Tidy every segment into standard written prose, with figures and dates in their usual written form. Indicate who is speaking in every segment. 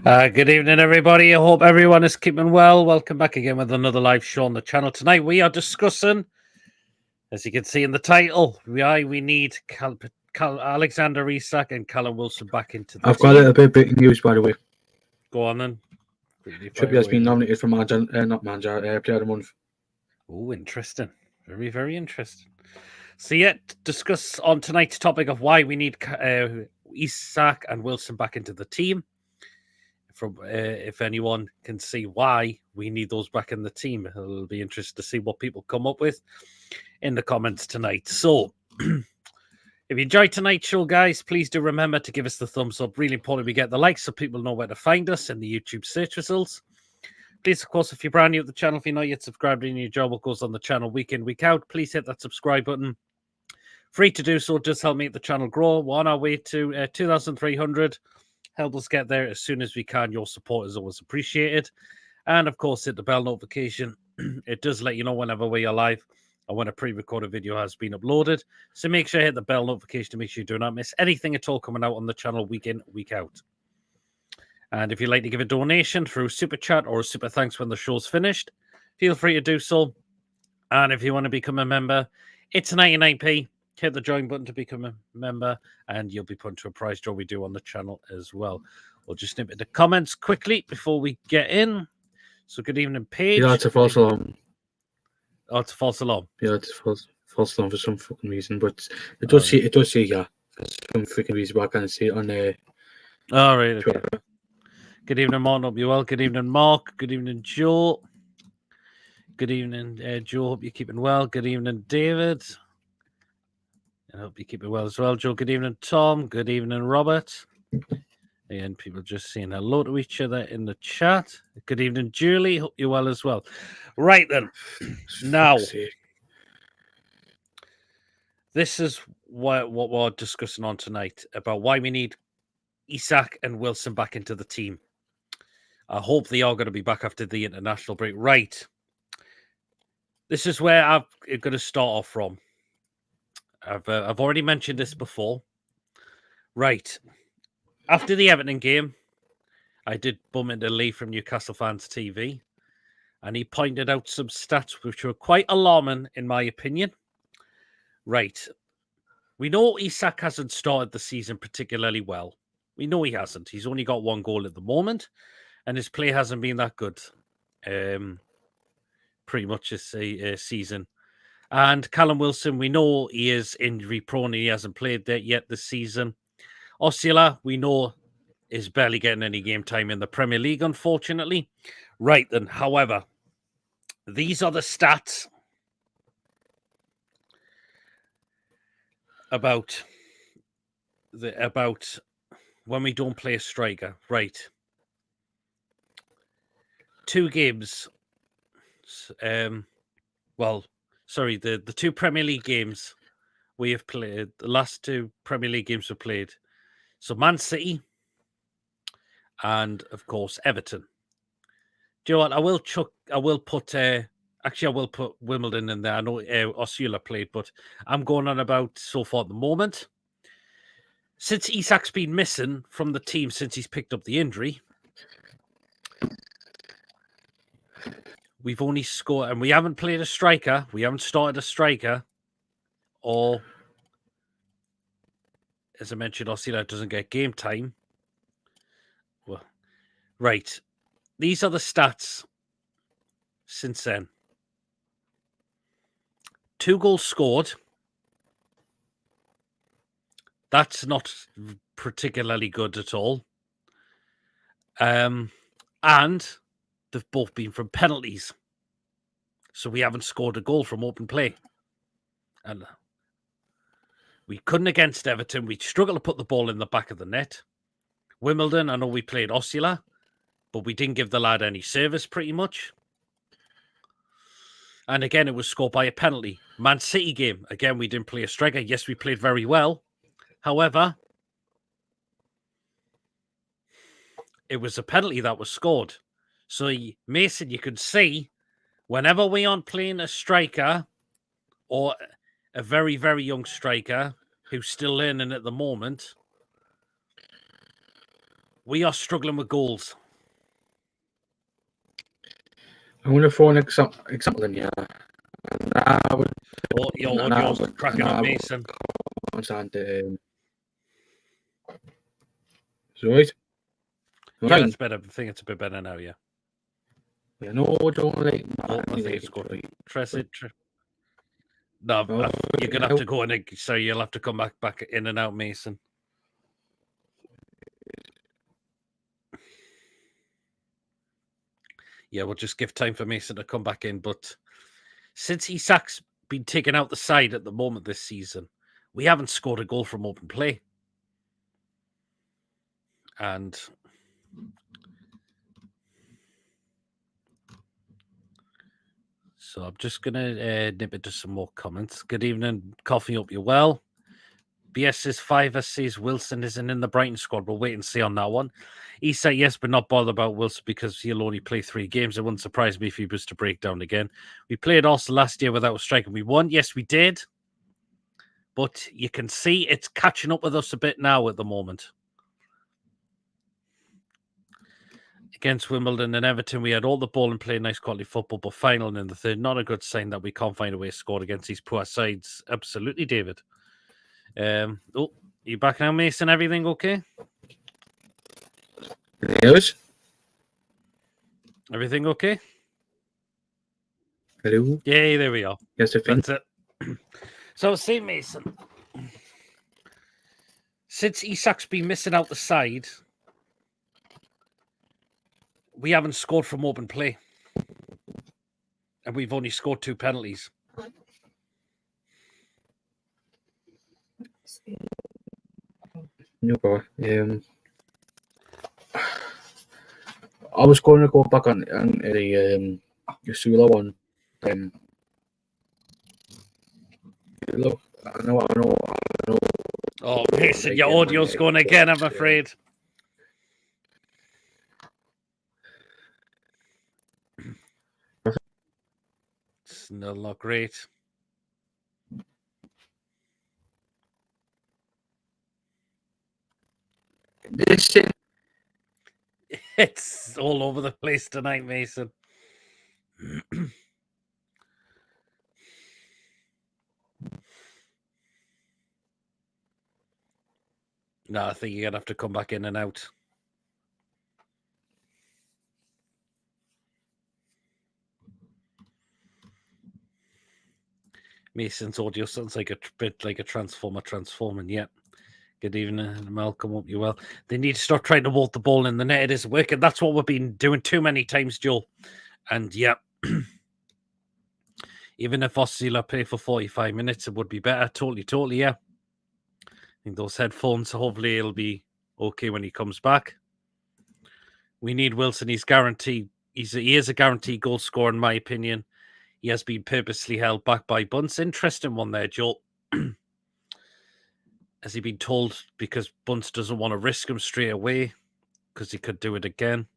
Speaker 1: Good evening, everybody. I hope everyone is keeping well. Welcome back again with another live show on the channel. Tonight we are discussing, as you can see in the title, why we need Alexander Isak and Callum Wilson back into the
Speaker 2: I've got a
Speaker 1: team.
Speaker 2: little bit of breaking news, by the way.
Speaker 1: Go on then. Quickly fire
Speaker 2: Trippier has
Speaker 1: away.
Speaker 2: been nominated for Player of the Month.
Speaker 1: Oh, interesting. Very, very interesting. So, yeah, discuss on tonight's topic of why we need Isak and Wilson back into the team. From if anyone can see why we need those back in the team, it'll be interesting to see what people come up with in the comments tonight. So, if you enjoyed tonight's show, guys, please do remember to give us the thumbs up. Really important we get the likes so people know where to find us in the YouTube search results. Please, of course, if you're brand new to the channel, if you're not yet subscribed and you enjoy what goes on the channel week in, week out, please hit that subscribe button. Free to do so. Just help make the channel grow. We're on our way to 2,300. Help us get there as soon as we can. Your support is always appreciated. And, of course, hit the bell notification. It does let you know whenever we are live or when a pre-recorded video has been uploaded. So make sure you hit the bell notification to make sure you do not miss anything at all coming out on the channel week in, week out. And if you'd like to give a donation through Super Chat or a Super Thanks when the show's finished, feel free to do so. And if you want to become a member, it's 99p. Hit the join button to become a member, and you'll be put into a prize draw we do on the channel as well. We'll just snip into comments quickly before we get in. So good evening, Paige.
Speaker 2: Yeah, it's a false alarm.
Speaker 1: Oh, it's a false alarm.
Speaker 2: Yeah, it's a false alarm for some fucking reason, but it does say yeah. For some freaking reason, but I can't see it on
Speaker 1: All right.
Speaker 2: Twitter.
Speaker 1: Okay. Good evening, Mark. Hope you're well. Good evening, Mark. Good evening, Joe. Good evening, Joe. Hope you're keeping well. Good evening, David. I hope you keep it well as well, Joe. Good evening, Tom. Good evening, Robert. And people just saying hello to each other in the chat. Good evening, Julie. Hope you're well as well. Right then. Now, this is what we're discussing on tonight about why we need Isak and Wilson back into the team. I hope they are going to be back after the international break. Right. This is where I'm going to start off from. I've already mentioned this before. Right. After the Everton game, I did bump into Lee from Newcastle Fans TV, and he pointed out some stats which were quite alarming, in my opinion. Right. We know Isak hasn't started the season particularly well. We know he hasn't. He's only got one goal at the moment, and his play hasn't been that good pretty much this season. And Callum Wilson, we know he is injury prone. He hasn't played there yet this season. Osula, we know, is barely getting any game time in the Premier League, unfortunately. Right then, however, these are the stats about when we don't play a striker. Right. 2 games. The 2 Premier League games we have played, the last 2 Premier League games we've played. So Man City and, of course, Everton. Do you know what? I will put Wimbledon in there. I know Osula played, but I'm going on about so far at the moment. Since Isak's been missing from the team since he's picked up the injury, we've only scored, and we haven't played a striker. We haven't started a striker, or, as I mentioned, Osula doesn't get game time. Well, right. These are the stats since then. 2 goals scored. That's not particularly good at all. And they've both been from penalties. So we haven't scored a goal from open play. And we couldn't against Everton. We struggled to put the ball in the back of the net. Wimbledon, I know we played Osula, but we didn't give the lad any service pretty much. And again, it was scored by a penalty. Man City game, again, we didn't play a striker. Yes, we played very well. However, it was a penalty that was scored. So, Mason, you could see, whenever we aren't playing a striker or a very, very young striker who's still learning at the moment, We are struggling with goals.
Speaker 2: I'm going to throw an example in here. And I would,
Speaker 1: Oh, your
Speaker 2: and I
Speaker 1: audio's
Speaker 2: would,
Speaker 1: cracking
Speaker 2: and
Speaker 1: up,
Speaker 2: I would
Speaker 1: Mason.
Speaker 2: understand. Is it right?
Speaker 1: Yeah,
Speaker 2: Right.
Speaker 1: that's better. I think it's a bit better now, yeah.
Speaker 2: Yeah, no, don't like.
Speaker 1: Oh, I think it's good. Press it. No, you're going to have to go in, so you'll have to come back in and out, Mason. Yeah, we'll just give time for Mason to come back in. But since Isak's been taken out the side at the moment this season, we haven't scored a goal from open play. And so I'm just going to nip into some more comments. Good evening, Coffee. Hope you're well. BS says 5 says Wilson isn't in the Brighton squad. We'll wait and see on that one. Isak, yes, but not bothered about Wilson because he'll only play 3 games. It wouldn't surprise me if he was to break down again. We played Arsenal last year without a striker. We won. Yes, we did. But you can see it's catching up with us a bit now at the moment. Against Wimbledon and Everton, we had all the ball and played nice quality football, but final and in the third, not a good sign that we can't find a way to score against these poor sides. Absolutely, David. Oh, you back now, Mason? Everything okay?
Speaker 2: Yes.
Speaker 1: Everything okay?
Speaker 2: Hello.
Speaker 1: Yay, there we are.
Speaker 2: Yes, I think.
Speaker 1: That's it. So, see, Mason, since Isak's been missing out the side, we haven't scored from open play. And we've only scored 2 penalties.
Speaker 2: No problem. I was going to go back on the Sula one. Look, I know.
Speaker 1: Oh, Mason, your audio's going again, I'm afraid. It's still not great. It's all over the place tonight, Mason. No, I think you're going to have to come back in and out. Mason's audio sounds like a bit like a transformer transforming. Yeah. Good evening, Malcolm. Hope you well. They need to start trying to walk the ball in the net. It isn't working. That's what we've been doing too many times, Joel. And yeah, even if Osceola play for 45 minutes, it would be better. Totally, yeah. I think those headphones, hopefully it'll be okay when he comes back. We need Wilson. He's guaranteed. He is a guaranteed goal scorer, in my opinion. He has been purposely held back by Bunce. Interesting one there, Joel. Has he been told because Bunce doesn't want to risk him straight away because he could do it again?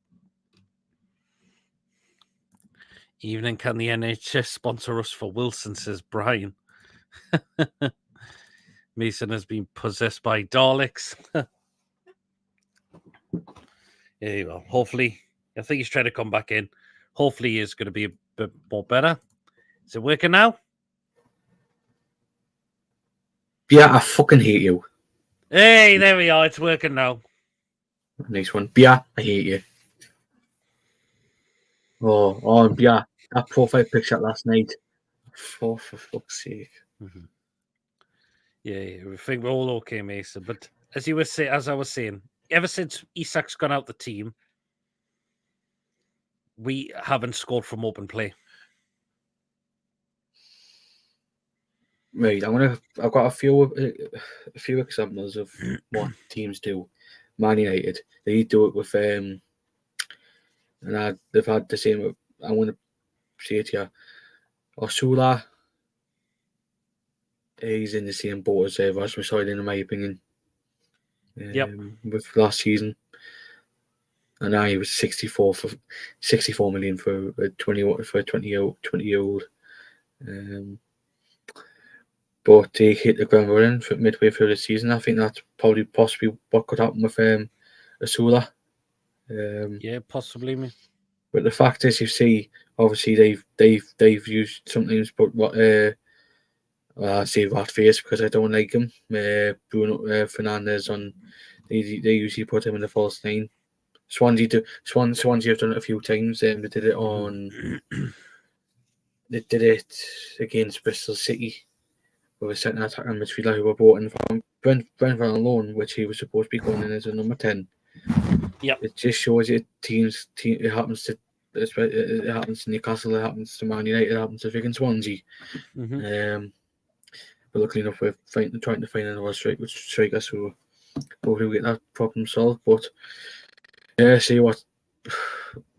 Speaker 1: Evening, can the NHS sponsor us for Wilson, says Brian. Mason has been possessed by Daleks. Yeah, you go. Hopefully, I think he's trying to come back in. Hopefully, he is going to be a bit more better. Is it working now?
Speaker 2: Yeah, I fucking hate you.
Speaker 1: Hey, there we are. It's working now.
Speaker 2: Nice one. Yeah, I hate you. Oh, yeah. That profile picture last night. For fuck's sake.
Speaker 1: Mm-hmm. Yeah, we think we're all okay, Mason. But as I was saying, ever since Isak's gone out the team, we haven't scored from open play.
Speaker 2: Right, I've got a few examples of what teams do. Man United, they do it with and they've had the same. I want to say it here. Osula, he's in the same boat as Rasmus Højlund, in my opinion. With last season, and now he was 64 million for a 20-year-old. But he hit the ground running midway through the season. I think that's possibly what could happen with Osula.
Speaker 1: Yeah, possibly.
Speaker 2: But the fact is, you see, obviously they've used sometimes put what I say rat face because I don't like him. Bruno Fernandes on. They usually put him in the false nine. Swansea have done it a few times. They did it on. They did it against Bristol City with a centre attacking midfielder who were brought in from Brentford on loan, which he was supposed to be going in as a number 10.
Speaker 1: Yep.
Speaker 2: It just shows you it happens to. It happens to Newcastle. It happens to Man United. It happens to freaking Swansea. But luckily enough, we're trying to find another striker, so hopefully we get that problem solved. But yeah, see what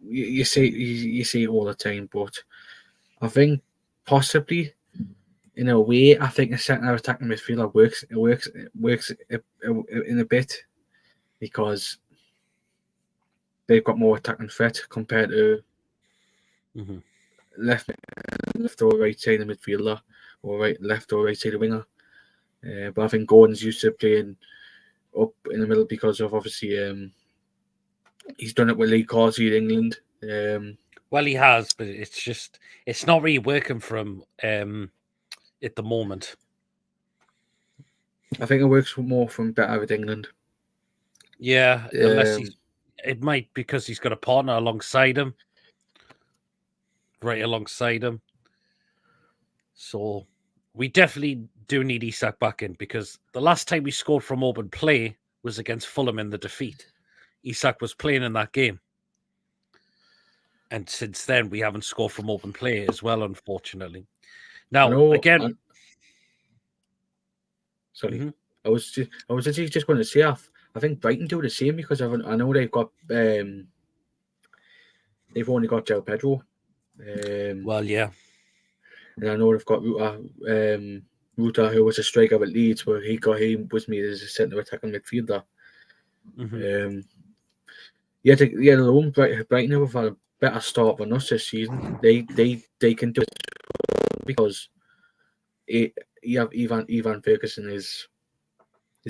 Speaker 2: you see it all the time. But I think possibly in a way, I think a centre attacking midfielder works in a bit because they've got more attacking threat compared to left or right side of the midfielder or left or right side of the winger. But I think Gordon's used to playing up in the middle because of obviously he's done it with Lee Carsey in England.
Speaker 1: Well, he has, but it's not really working for him at the moment.
Speaker 2: I think it works more from better with England.
Speaker 1: Yeah, unless it might because he's got a partner alongside him, right alongside him. So we definitely do need Isak back in because the last time we scored from open play was against Fulham in the defeat. Isak was playing in that game. And since then, we haven't scored from open play as well, unfortunately. Now, again...
Speaker 2: Sorry. I was actually just going to say, I think Brighton do the same because I know they've got... they've only got João Pedro.
Speaker 1: Well, yeah.
Speaker 2: And I know they've got Ruta, who was a striker at Leeds, where he was made as a centre attacking midfielder. Brighton have had a better start than us this season. They can do it because you have Ivan Ferguson has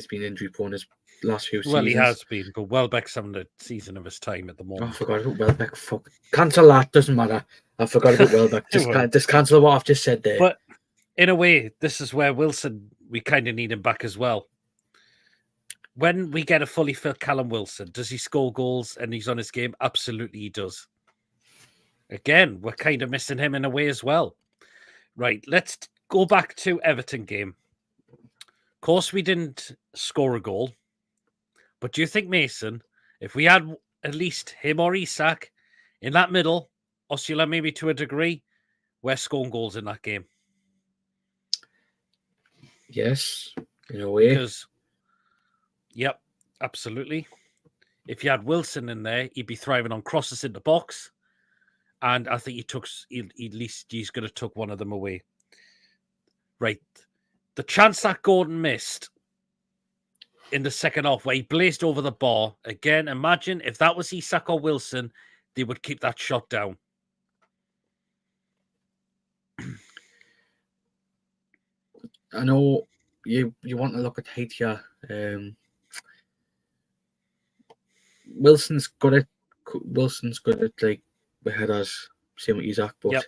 Speaker 2: been injury prone his last few seasons.
Speaker 1: Well, he has been, but Welbeck's having a season of his time at the moment.
Speaker 2: I forgot about Welbeck. Fuck, cancel that. Doesn't matter. I forgot about Welbeck. Just cancel what I've just said there.
Speaker 1: But in a way, this is where Wilson, we kind of need him back as well. When we get a fully fit Callum Wilson, does he score goals and he's on his game? Absolutely, he does. Again, we're kind of missing him in a way as well. Right, let's go back to Everton game. Of course, we didn't score a goal. But do you think, Mason, if we had at least him or Isak in that middle, Osula maybe to a degree, we're scoring goals in that game?
Speaker 2: Yes, in a way.
Speaker 1: Because, yep, absolutely. If you had Wilson in there, he'd be thriving on crosses in the box. And I think at least he's going to took one of them away. Right. The chance that Gordon missed in the second half where he blazed over the bar, again, imagine if that was Isak or Wilson, they would keep that shot down.
Speaker 2: I know you want to look at height here. Wilson's good at like the headers, same with Isak, but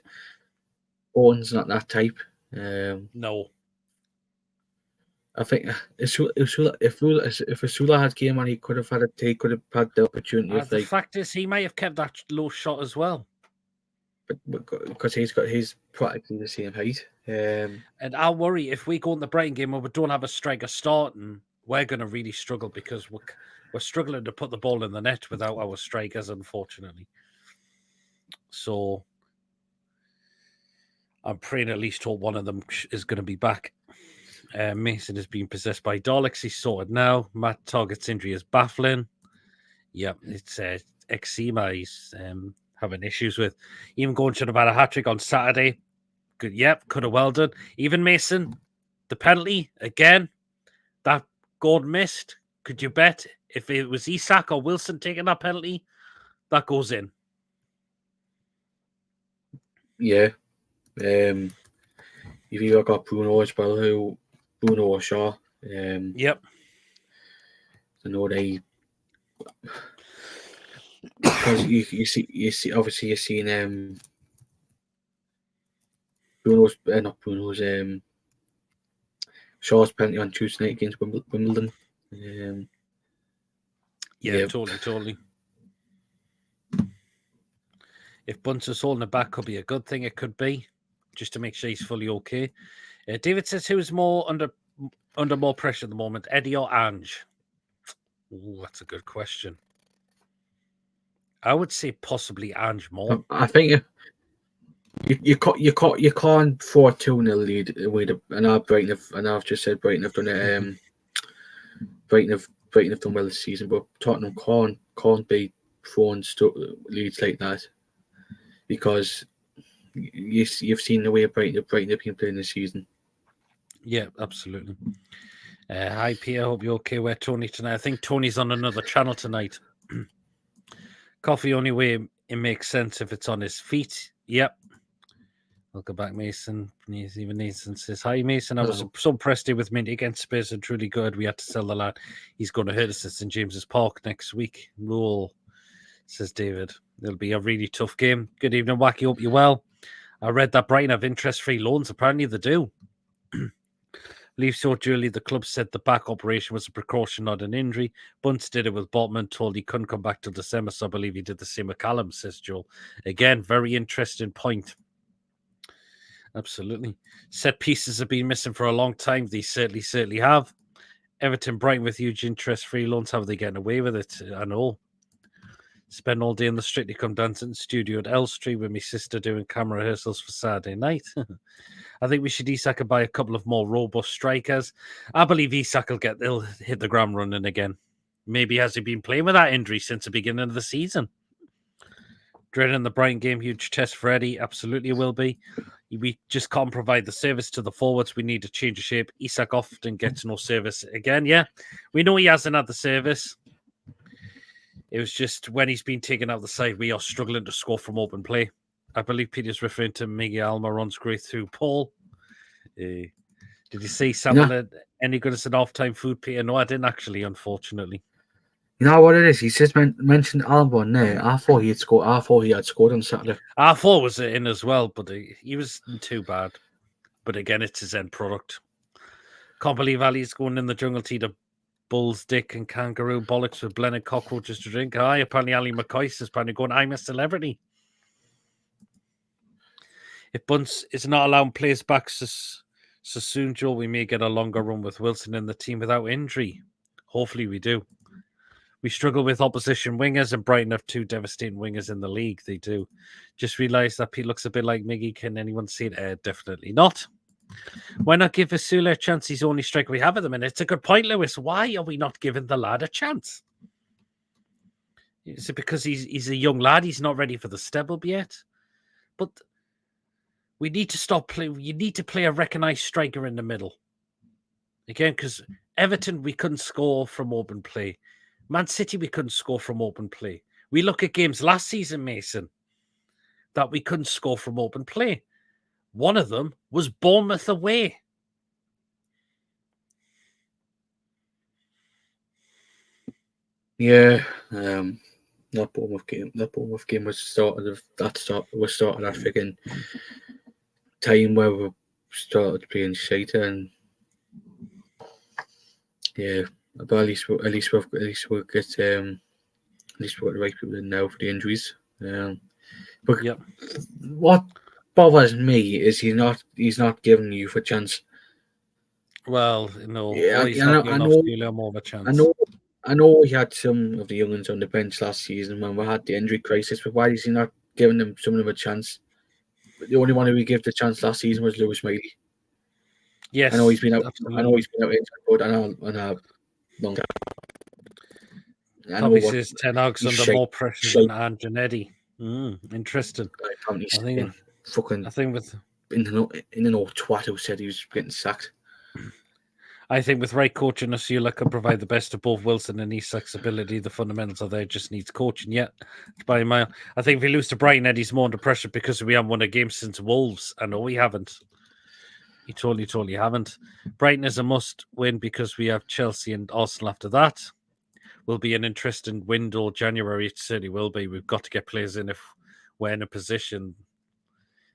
Speaker 2: Owen's not that type.
Speaker 1: No.
Speaker 2: I think if Asula had came on, he could have had the opportunity.
Speaker 1: The fact is, he might have kept that low shot as well.
Speaker 2: But because he's practically the same height.
Speaker 1: And I'll worry if we go in the Brighton game where we don't have a striker starting, we're going to really struggle because we're struggling to put the ball in the net without our strikers, unfortunately. So I'm praying at least hope one of them is going to be back. Mason is being possessed by Daleks. He's sorted now. Matt Target's injury is baffling. Yep, it's eczema he's having issues with. Even going should have had a hat-trick on Saturday. Good, yep, could have well done. Even Mason, the penalty, again, that Gordon missed. Could you bet if it was Isak or Wilson taking that penalty, that goes in?
Speaker 2: Yeah. You've either got Bruno as well, Bruno or Shaw.
Speaker 1: Yep.
Speaker 2: I know they... because you see obviously you're seeing Bruno's not Bruno's Shaw's penalty on Tuesday night against Wimbledon.
Speaker 1: Yeah, totally. If Bunce is holding it back, could be a good thing. It could be, just to make sure he's fully okay. David says, who's more under more pressure at the moment, Eddie or Ange? Ooh, that's a good question. I would say possibly Ange more.
Speaker 2: I think you can't throw a 2-0 lead away to, and I've just said Brighton have done it. Brighton have done well this season, but Tottenham can't be throwing leads like that, because you've seen the way Brighton have been playing this season.
Speaker 1: Yeah, absolutely. Hi, Pierre. Hope you're okay. Where Tony tonight? I think Tony's on another channel tonight. Coffee only way it makes sense if it's on his feet. Yep. Welcome back, Mason. Even Nathan says, hi, Mason. I was so impressed with Minty against Spurs and truly good. We had to sell the lad. He's going to hurt us at St. James's Park next week. Rule, says David. It'll be a really tough game. Good evening, Wacky. Hope you're well. I read that Brighton have interest-free loans. Apparently they do. Leave so duly, the club said the back operation was a precaution, not an injury. Bunce did it with Botman, told he couldn't come back till December, so I believe he did the same with Callum, says Joel. Again, very interesting point. Absolutely. Set pieces have been missing for a long time. They certainly have. Everton, Brighton with huge interest-free loans. How are they getting away with it? I know. Spend all day in the Strictly Come Dancing studio at Elstree with my sister doing camera rehearsals for Saturday night. I think we should Isak and buy a couple of more robust strikers. I believe Isak will hit the ground running again. Maybe has he been playing with that injury since the beginning of the season? Dreading the Brighton game, huge test for Eddie. Absolutely will be. We just can't provide the service to the forwards. We need to change of shape. Isak often gets no service again. Yeah, we know he hasn't had the service. It was just when he's been taken out of the side, we are struggling to score from open play. I believe Peter's referring to Miguel Almiron's great through Paul. Did you see Samuel any good as an off-time food, Peter? No, I didn't actually, unfortunately.
Speaker 2: You know what it is? He just mentioned Almiron there. I thought he had scored on Saturday.
Speaker 1: I thought was in as well, but he wasn't too bad. But again, it's his end product. Can't believe Ali's going in the jungle to eat a bull's dick and kangaroo bollocks with blended cockroaches to drink. Aye, apparently Ali McCoy is apparently going, I'm a celebrity. If Bunce is not allowing players back so soon, Joe, we may get a longer run with Wilson in the team without injury. Hopefully we do. We struggle with opposition wingers, and Brighton have two devastating wingers in the league. They do. Just realised that Pete looks a bit like Miggy. Can anyone see it? Definitely not. Why not give Vasula a chance? He's the only striker we have at the minute. It's a good point, Lewis. Why are we not giving the lad a chance? Is it because he's a young lad? He's not ready for the step up yet? But we need to stop playing. You need to play a recognised striker in the middle. Again, because Everton, we couldn't score from open play. Man City, we couldn't score from open play. We look at games last season, Mason, that we couldn't score from open play. One of them was Bournemouth away.
Speaker 2: Yeah, that Bournemouth game was started at freaking time where we started playing shite, and yeah, but at least we've got the right people in now for the injuries. But
Speaker 1: yep.
Speaker 2: What bothers me is he's not giving you a chance.
Speaker 1: Well, no,
Speaker 2: yeah,
Speaker 1: he's not giving Australia more of a chance.
Speaker 2: I know we had some of the young ones on the bench last season when we had the injury crisis, but why is he not giving some of them a chance? The only one who we gave the chance last season was Lewis Miley.
Speaker 1: Yes,
Speaker 2: I know he's been out.
Speaker 1: Absolutely.
Speaker 2: I know he's been out injured, but I know long time.
Speaker 1: Toby says Ten Hag's under more pressure than Ange and Eddie. Interesting.
Speaker 2: I think with in the old twat who said he was getting sacked.
Speaker 1: I think with right coaching, Asula can provide the best of both Wilson and Isak's ability. The fundamentals are there, just needs coaching. Yeah, by a mile. I think if we lose to Brighton, Eddie's more under pressure because we haven't won a game since Wolves. I know we haven't. You totally haven't. Brighton is a must win because we have Chelsea and Arsenal after that. will be an interesting window. January, it certainly will be. We've got to get players in if we're in a position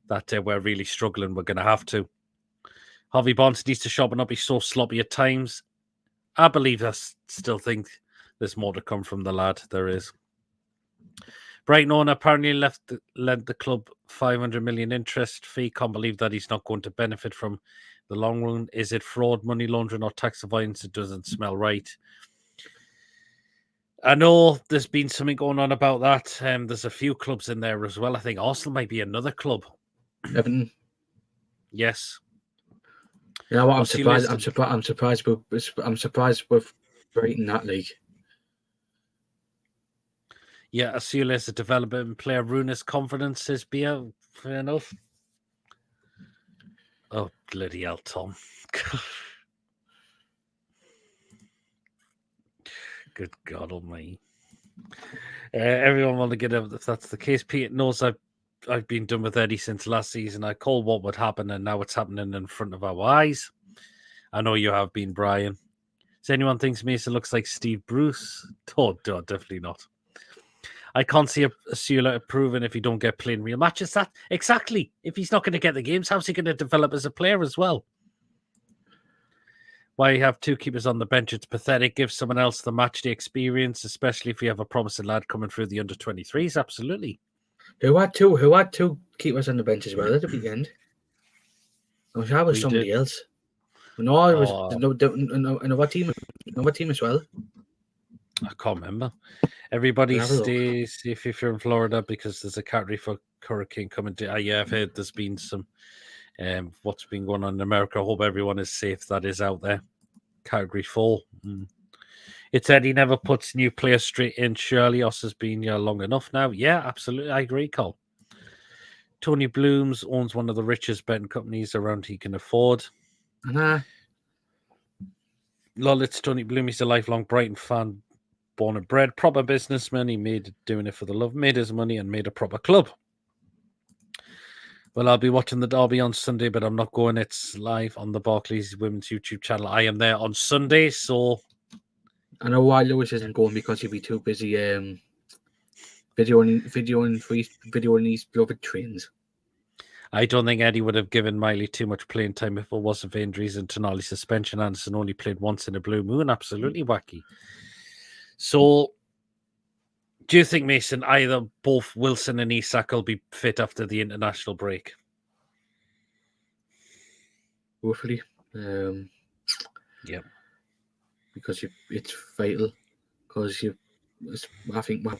Speaker 1: that we're really struggling. We're going to have to. Harvey Barnes needs to sharpen up. He's so sloppy at times. I believe still think there's more to come from the lad. There is. Brighton owner apparently lent the club 500 million interest fee. Can't believe that he's not going to benefit from the long run. Is it fraud, money laundering, or tax avoidance? It doesn't smell right. I know there's been something going on about that. There's a few clubs in there as well. I think Arsenal might be another club.
Speaker 2: Everton.
Speaker 1: Yes.
Speaker 2: You know what? I'm surprised with Brighton that league.
Speaker 1: Yeah, Asula is a development player. Ruinous confidence, says Bia. Fair enough. Oh, bloody hell, Tom. Good God almighty. Everyone want to get out if that's the case. Pete knows I've been done with Eddie since last season. I called what would happen, and now it's happening in front of our eyes. I know you have been, Brian. Does anyone thinks Mason looks like Steve Bruce? Oh, definitely not. I can't see Asula improving if he don't get playing real matches. That exactly. If he's not going to get the games, how's he going to develop as a player as well? Why you have two keepers on the bench? It's pathetic. Give someone else the match day experience, especially if you have a promising lad coming through the under-23s. Absolutely.
Speaker 2: Who had two keepers on the bench as well at the weekend? I was with somebody else. No, it was another team as well.
Speaker 1: I can't remember. Everybody stays if you're in Florida because there's a category for hurricane coming. Yeah, I've heard there's been some what's been going on in America. I hope everyone is safe that is out there. Category 4. It's Eddie never puts new players straight in. Surely Os has been here long enough now. Yeah, absolutely. I agree, Cole. Tony Blooms owns one of the richest betting companies around he can afford. Lol, it's Tony Bloom. He's a lifelong Brighton fan, born and bred, proper businessman. He made doing it for the love, made his money, and made a proper club. Well, I'll be watching the derby on Sunday, but I'm not going. It's live on the Barclays Women's YouTube channel. I am there on Sunday, so
Speaker 2: I know why Lewis isn't going because he'll be too busy videoing these beloved trains.
Speaker 1: I don't think Eddie would have given Miley too much playing time if it wasn't for injuries and Tonali suspension. Anderson only played once in a blue moon. Absolutely wacky. So, do you think, Mason, either both Wilson and Isak will be fit after the international break?
Speaker 2: Roughly.
Speaker 1: Yeah.
Speaker 2: Because it's vital. Because I think we'll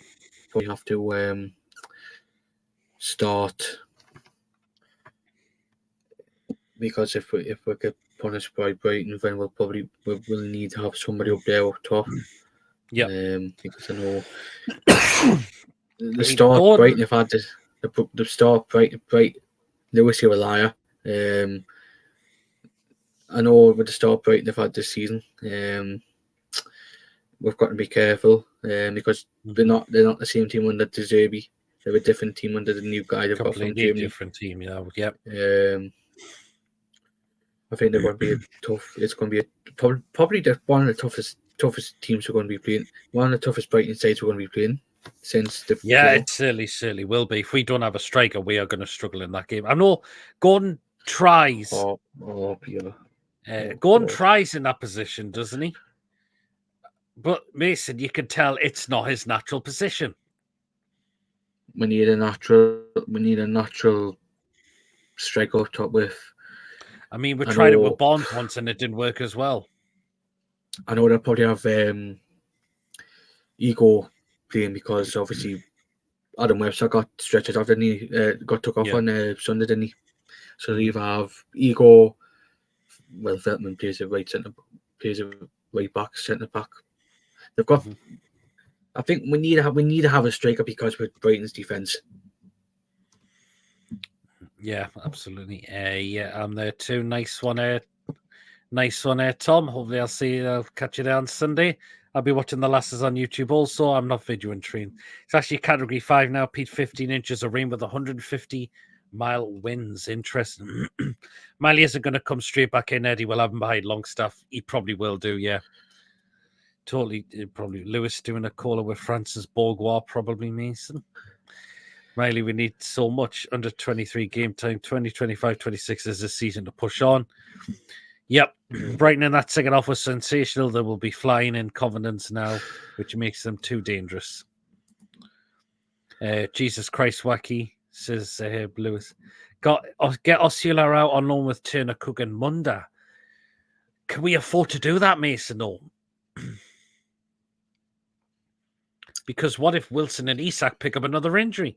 Speaker 2: probably have to start. Because if we get punished by Brighton, then we'll need to have somebody up there up top.
Speaker 1: Yeah.
Speaker 2: Because I know the start Brighton have had the start Brighton Lewis, you're a liar. I know with the start Brighton have had this season, we've got to be careful because they're not the same team under De Zerbi. They're a different team under the new guy they've got from Germany.
Speaker 1: Different team, yeah. Yep.
Speaker 2: I think they're going to be tough. It's going to be probably one of the toughest teams we're going to be playing. One of the toughest Brighton sides we're going to be playing since the
Speaker 1: it certainly will be. If we don't have a striker, we are going to struggle in that game. I know Gordon tries. Gordon tries in that position, doesn't he? But Mason, you can tell it's not his natural position.
Speaker 2: We need a natural striker up top with.
Speaker 1: I mean, we tried it with Barnes once and it didn't work as well.
Speaker 2: I know they'll probably have Ego playing because obviously Adam Webster got stretched off, didn't he? Got took off on Sunday, didn't he? So they either have Ego, well, Veltman plays a right back, centre back. They've got. I think we need to have a striker because with Brighton's defence.
Speaker 1: Yeah, absolutely. I'm there too. Nice one there, Tom. Hopefully, I'll catch you there on Sunday. I'll be watching the lasses on YouTube also. I'm not videoing train. It's actually category 5 now. Pete, 15 inches of rain with 150-mile winds. Interesting. Miley isn't going to come straight back in, Eddie. We'll have him behind Longstaff. He probably will do, yeah. Totally, probably Lewis doing a caller with Francis Bourgois, probably Mason. Riley, we need so much under 23 game time. 2025-26 is the season to push on. Yep. Brighton in that second half was sensational. They will be flying in confidence now, which makes them too dangerous. Jesus Christ, wacky, says Lewis. Get Osula out on loan with Turner, Cook and Munda. Can we afford to do that, Mason? No. Because what if Wilson and Isak pick up another injury?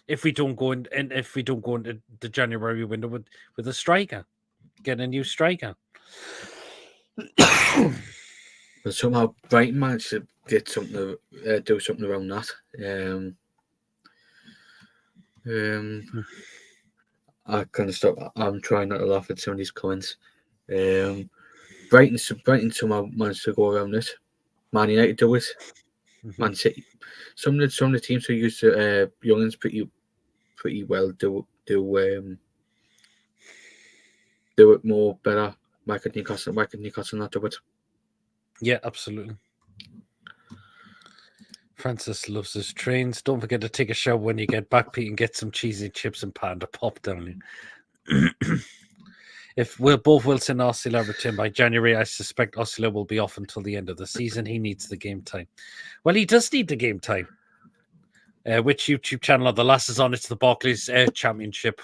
Speaker 1: If we don't go into the January window with a striker, get a new striker.
Speaker 2: But somehow Brighton managed to get something, do something around that. I kind of stop. I'm trying not to laugh at some of these comments. Brighton somehow managed to go around it. Man United do it. Man City. Some of the teams who use youngins pretty well do it more better. Why could Newcastle not do it?
Speaker 1: Yeah, absolutely. Francis loves his trains. Don't forget to take a shower when you get back, Pete, and get some cheesy chips and panda pop down here. If both Wilson and Osula return by January, I suspect Osula will be off until the end of the season. He needs the game time. Well, he does need the game time. Which YouTube channel are the lasses on? It's the Barclays Championship.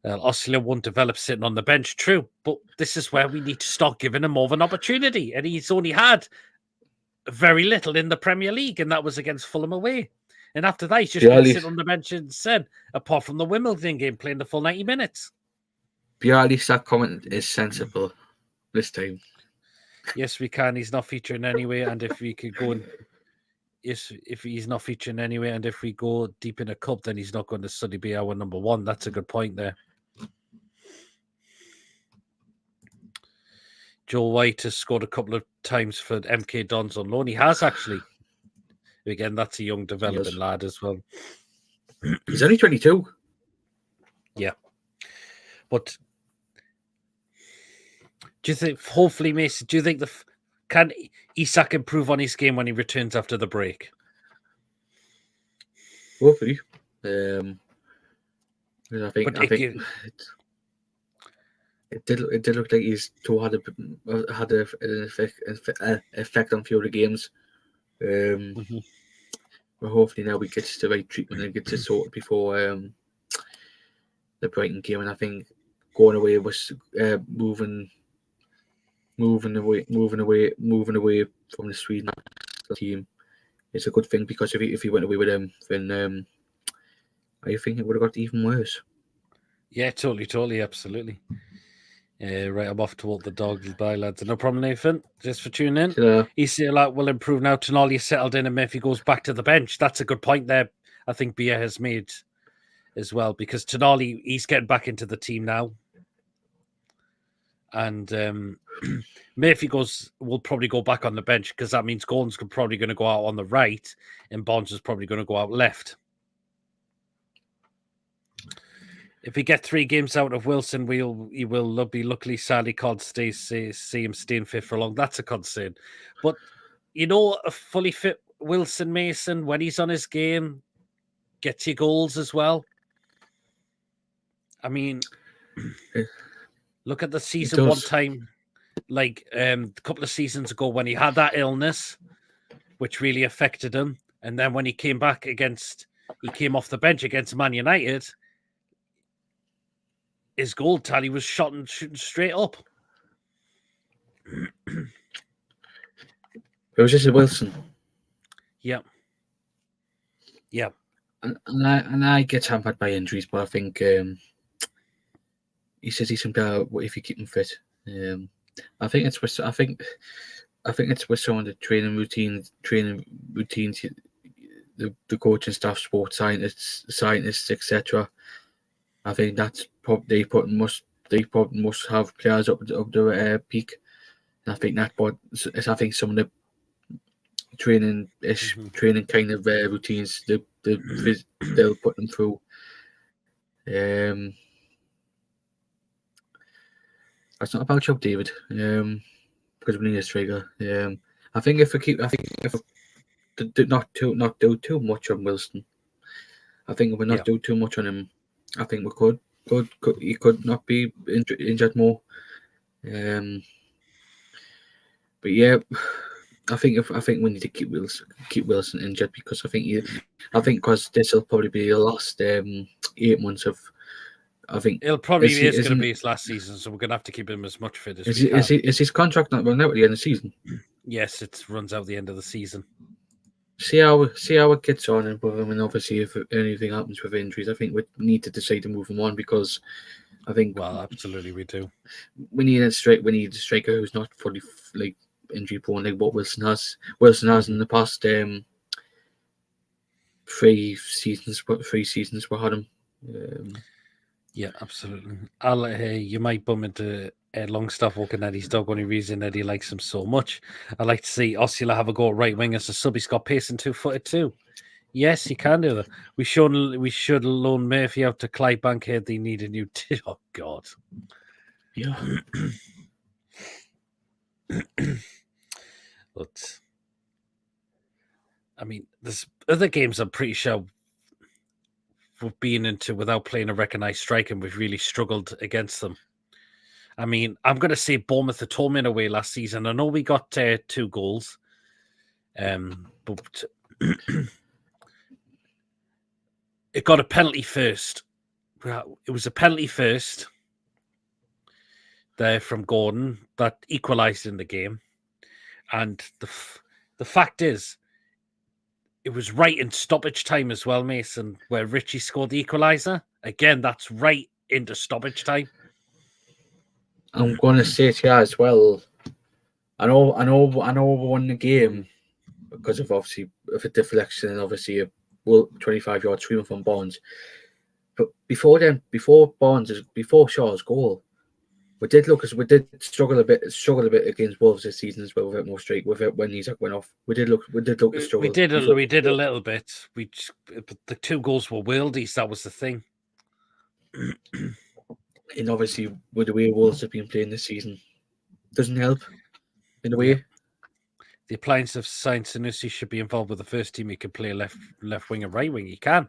Speaker 1: Osula won't develop sitting on the bench, true, but this is where we need to start giving him more of an opportunity. And he's only had very little in the Premier League, and that was against Fulham away. And after that, he's just been sitting on the bench instead, apart from the Wimbledon game, playing the full 90 minutes.
Speaker 2: At that comment is sensible this time.
Speaker 1: Yes, we can. He's not featuring anyway, and if we could go and if he's not featuring anyway, and if we go deep in a cup, then he's not going to suddenly be our number one. That's a good point there. Joe White has scored a couple of times for MK Dons on loan. He has actually. Again, that's a young developing lad as well.
Speaker 2: He's only 22.
Speaker 1: Yeah. But do you think, hopefully, Mason, do you think can Isak improve on his game when he returns after the break?
Speaker 2: Hopefully. I think it did look like he's still had an effect on a few of the games. But hopefully now we get the right treatment and get it sorted before the Brighton game. And I think going away was moving away from the Sweden team is a good thing, because if he went away with them, then I think it would have got even worse.
Speaker 1: Yeah, totally, absolutely. Right, I'm off to walk the dog. Bye, lads. No problem, Nathan. Just for tuning in. ECL will improve now. Tonali settled in, and Murphy goes back to the bench. That's a good point there. I think Bia has made as well, because Tonali, he's getting back into the team now, and Murphy will probably go back on the bench, because that means Gordon's probably going to go out on the right, and Bonds is probably going to go out left. If we get 3 games out of Wilson, he will be luckily. Sadly, can't see him staying fit for long. That's a concern. But a fully fit Wilson Mason, when he's on his game, gets you goals as well. I mean, look at the season one time, like a couple of seasons ago, when he had that illness, which really affected him, and then when he came off the bench against Man United. His goal tally was shooting straight up.
Speaker 2: It was just a Wilson.
Speaker 1: Yeah.
Speaker 2: And I get hampered by injuries, but I think he says he's some guy if you keep him fit. I think it's with some of the training routines, the coaching staff, sports scientists, etc. I think that's they must have players up their peak. And I think I think some of the training kind of routines they'll put them through. That's not a bad job, David. Because we need a striker. I think if we not do too much on Wilson, I think if we not do too much on him, I think we could he could not be injured more. But yeah, I think we need to keep Wilson injured because I think because this will probably be the last 8 months of. I think
Speaker 1: It'll probably is going to be his last season, so we're going to have to keep him as much fit as we can.
Speaker 2: Is his contract not running out at the end of the season?
Speaker 1: Yes, it runs out the end of the season.
Speaker 2: See how it gets on, and obviously if anything happens with injuries, I think we need to decide to move him on because I think
Speaker 1: absolutely we do.
Speaker 2: We need a striker who's not fully injury prone like what Wilson has. Wilson has in the past 3 seasons we had him.
Speaker 1: Yeah, absolutely. You might bump into Longstaff walking Eddie's dog only reason Eddie likes him so much. I'd like to see Osula have a go at right wing as a sub. He's got pace and 2-footed too. Yes, he can do that. We should loan Murphy out to Clyde Bankhead. They need a new oh God.
Speaker 2: Yeah.
Speaker 1: But I mean, there's other games I'm pretty sure we've been into without playing a recognised striker, and we've really struggled against them. I mean, I'm going to say Bournemouth at home in a way last season. I know we got 2 goals, but it got a penalty first. It was a penalty first there from Gordon that equalised in the game. And the fact is, it was right in stoppage time as well, Mason, where Richie scored the equaliser. Again, that's right into stoppage time.
Speaker 2: I'm going to say to you as well. I know we won the game because of obviously of a deflection and obviously a 25-yard screamer from Barnes. But before Shaw's goal, we did struggle a bit against Wolves this season as well with it more straight with it when Isak went off. We did look to struggle.
Speaker 1: We did a little bit. The 2 goals were worldies. That was the thing.
Speaker 2: And obviously, with the way Wolves have been playing this season, doesn't help in a way.
Speaker 1: Yeah. The appliance of Science Sanusi should be involved with the first team. He can play left wing and right wing. He can.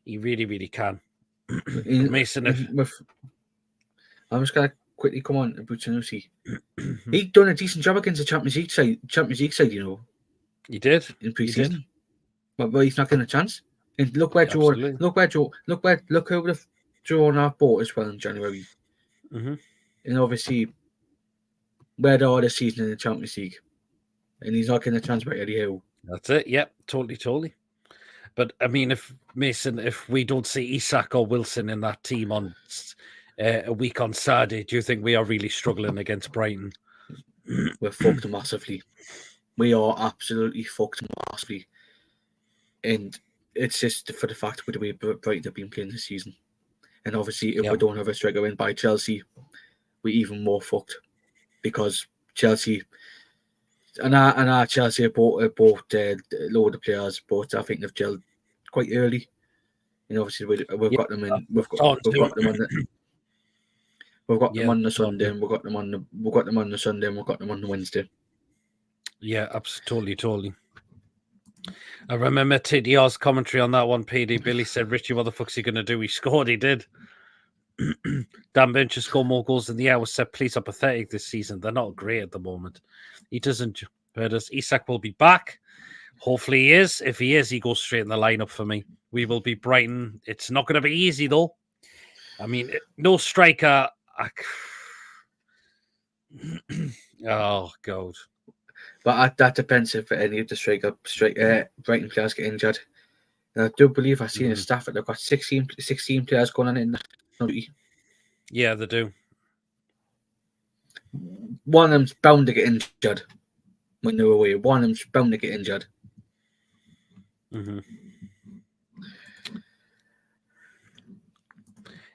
Speaker 1: He really, really can. Mason,
Speaker 2: I'm just gonna quickly come on about Sanusi. He done a decent job against the Champions League side, you know.
Speaker 1: He did
Speaker 2: in pre-season, but he's not getting a chance. And look where Joe who would have drawn our boat as well in January.
Speaker 1: Mm-hmm.
Speaker 2: And obviously, where they are this season in the Champions League, and he's not getting a chance by Eddie Howe.
Speaker 1: That's it. Yep, totally. But I mean, if we don't see Isak or Wilson in that team on a week on Saturday, do you think we are really struggling against Brighton?
Speaker 2: We're fucked massively. We are absolutely fucked massively. And it's just for the fact with the way Brighton have been playing this season. And obviously, if we don't have a striker in by Chelsea, we're even more fucked. Because Chelsea... And our Chelsea bought a load of players, but I think they've gelled quite early. And obviously, we've got them in. We've got them on the... We've got them on the Sunday, and we've got them on the Sunday, and we've got them on the Wednesday.
Speaker 1: Yeah, absolutely, totally. I remember TDR's commentary on that one. PD Billy said, "Richie, what the fuck's he gonna do?" He scored. He did. Dan Bencher scored more goals than the hour set. Police are pathetic this season. They're not great at the moment. He doesn't hurt us. Isak will be back. Hopefully he is. If he is, he goes straight in the lineup for me. We will be Brighton. It's not going to be easy though. I mean, no striker. Oh God.
Speaker 2: But that depends if any of the Brighton players get injured. And I do believe I've seen a staff that they've got 16 players going on in the...
Speaker 1: Yeah, they do.
Speaker 2: One of them's bound to get injured when they're away. One of them's bound to get injured.
Speaker 1: Mm-hmm.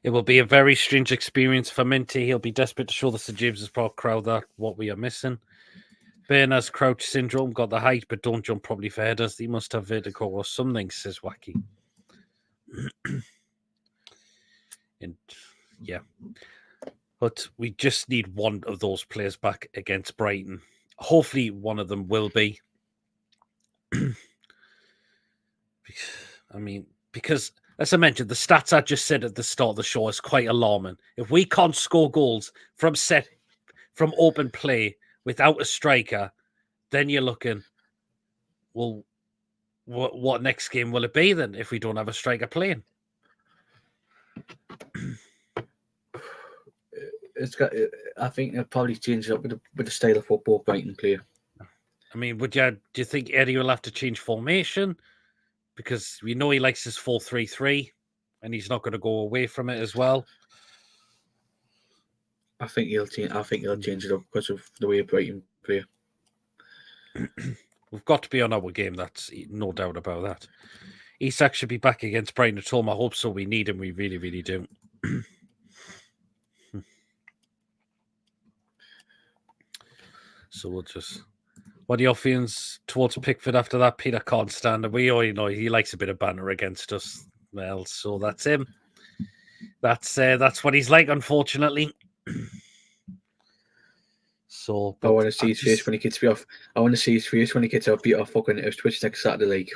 Speaker 1: It will be a very strange experience for Minty. He'll be desperate to show the St James's Park crowd that what we are missing. Bernard's crouch syndrome, got the height, but don't jump probably for headers. He must have vertigo or something, says Wacky. And yeah. But we just need one of those players back against Brighton. Hopefully, one of them will be. I mean, because as I mentioned, the stats I just said at the start of the show is quite alarming. If we can't score goals from open play without a striker, then you're looking, well, what next game will it be then if we don't have a striker playing?
Speaker 2: I think they'll probably change it up with the style of football Brighton play.
Speaker 1: I mean, do you think Eddie will have to change formation? Because we know he likes his 4-3-3 and he's not going to go away from it as well.
Speaker 2: I think he'll change it up because of the way Brighton play.
Speaker 1: We've got to be on our game. That's no doubt about that. Isak should be back against Brighton at home. I hope so. We need him. We really, really do. So we'll just... What are your feelings towards Pickford after that? Peter can't stand it. We already know he likes a bit of banter against us. Well, so that's him. That's what he's like, unfortunately. So
Speaker 2: I want to see his face when he gets beat off. I want to see his face when he gets beat off fucking Twitch next Saturday.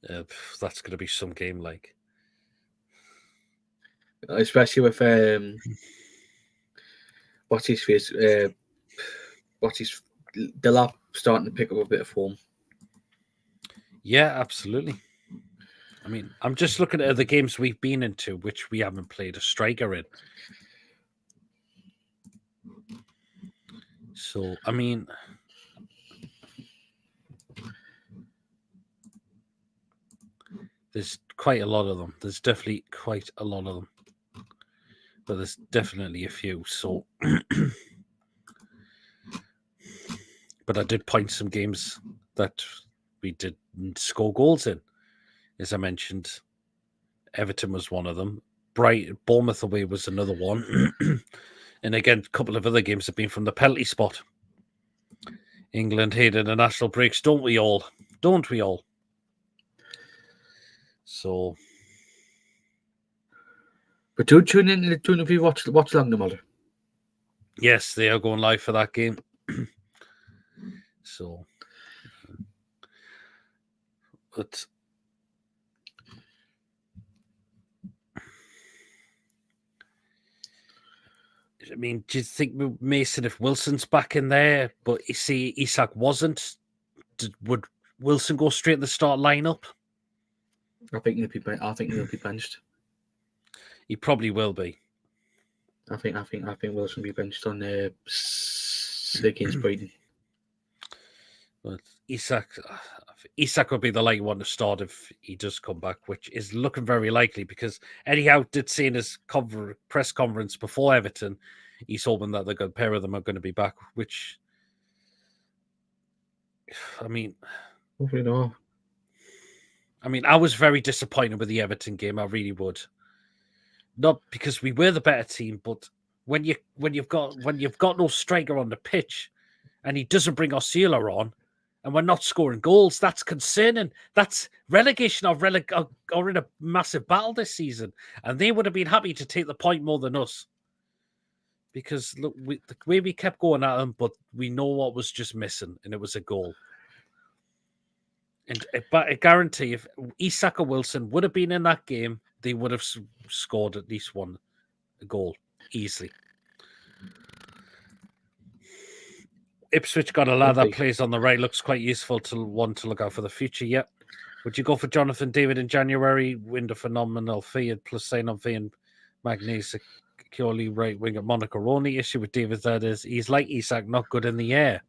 Speaker 1: That's going to be some game, like.
Speaker 2: Especially with what's his face? The lap starting to pick up a bit of form.
Speaker 1: Yeah, absolutely. I mean, I'm just looking at the games we've been into, which we haven't played a striker in. So, I mean, there's quite a lot of them. There's definitely quite a lot of them. But there's definitely a few. So, but I did point some games that we didn't score goals in. As I mentioned, Everton was one of them. Bournemouth away was another one. And again, a couple of other games have been from the penalty spot. England hate international breaks, don't we all? Don't we all? So...
Speaker 2: But do tune in to the tune if you watch along the mother.
Speaker 1: Yes, they are going live for that game. So, but I mean, do you think Mason, if Wilson's back in there, but you see Isak wasn't, would Wilson go straight in the start lineup?
Speaker 2: I think he'll be benched.
Speaker 1: He probably will be.
Speaker 2: I think Wilson will be benched on against Brighton.
Speaker 1: But Isak would be the likely one to start if he does come back, which is looking very likely because Eddie Howe did say in his press conference before Everton, he's hoping that the good pair of them are going to be back, which, I mean...
Speaker 2: Hopefully not.
Speaker 1: I mean, I was very disappointed with the Everton game. I really would. Not because we were the better team, but when you've got no striker on the pitch, and he doesn't bring Osceola on, and we're not scoring goals, that's concerning. That's relegation are in a massive battle this season, and they would have been happy to take the point more than us. Because look, the way we kept going at them, but we know what was just missing, and it was a goal. And I guarantee if Isak or Wilson would have been in that game, they would have scored at least one goal easily. Ipswich got a lad that plays on the right, looks quite useful to look out for the future. Yep. Would you go for Jonathan David in January? Win a phenomenal fee plus sign-on fee and Magnus securely right wing at Monaco. Only issue with David that is he's like Isak, not good in the air.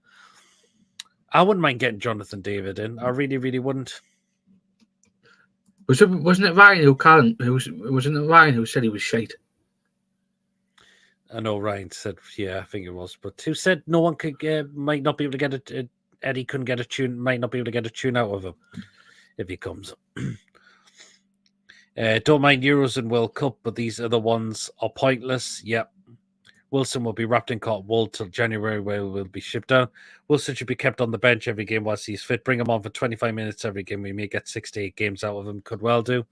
Speaker 1: I wouldn't mind getting Jonathan David in. I really, really wouldn't.
Speaker 2: Wasn't it Ryan who said he was shite?
Speaker 1: I know Ryan said, yeah, I think it was. But who said no one could might not be able to get Eddie couldn't get a tune, might not be able to get a tune out of him if he comes. Don't mind Euros and World Cup, but these other ones are pointless. Yep. Wilson will be wrapped in cotton wool till January, where will be shipped down. Wilson should be kept on the bench every game whilst he's fit. Bring him on for 25 minutes every game. We may get 6 to 8 games out of him. Could well do.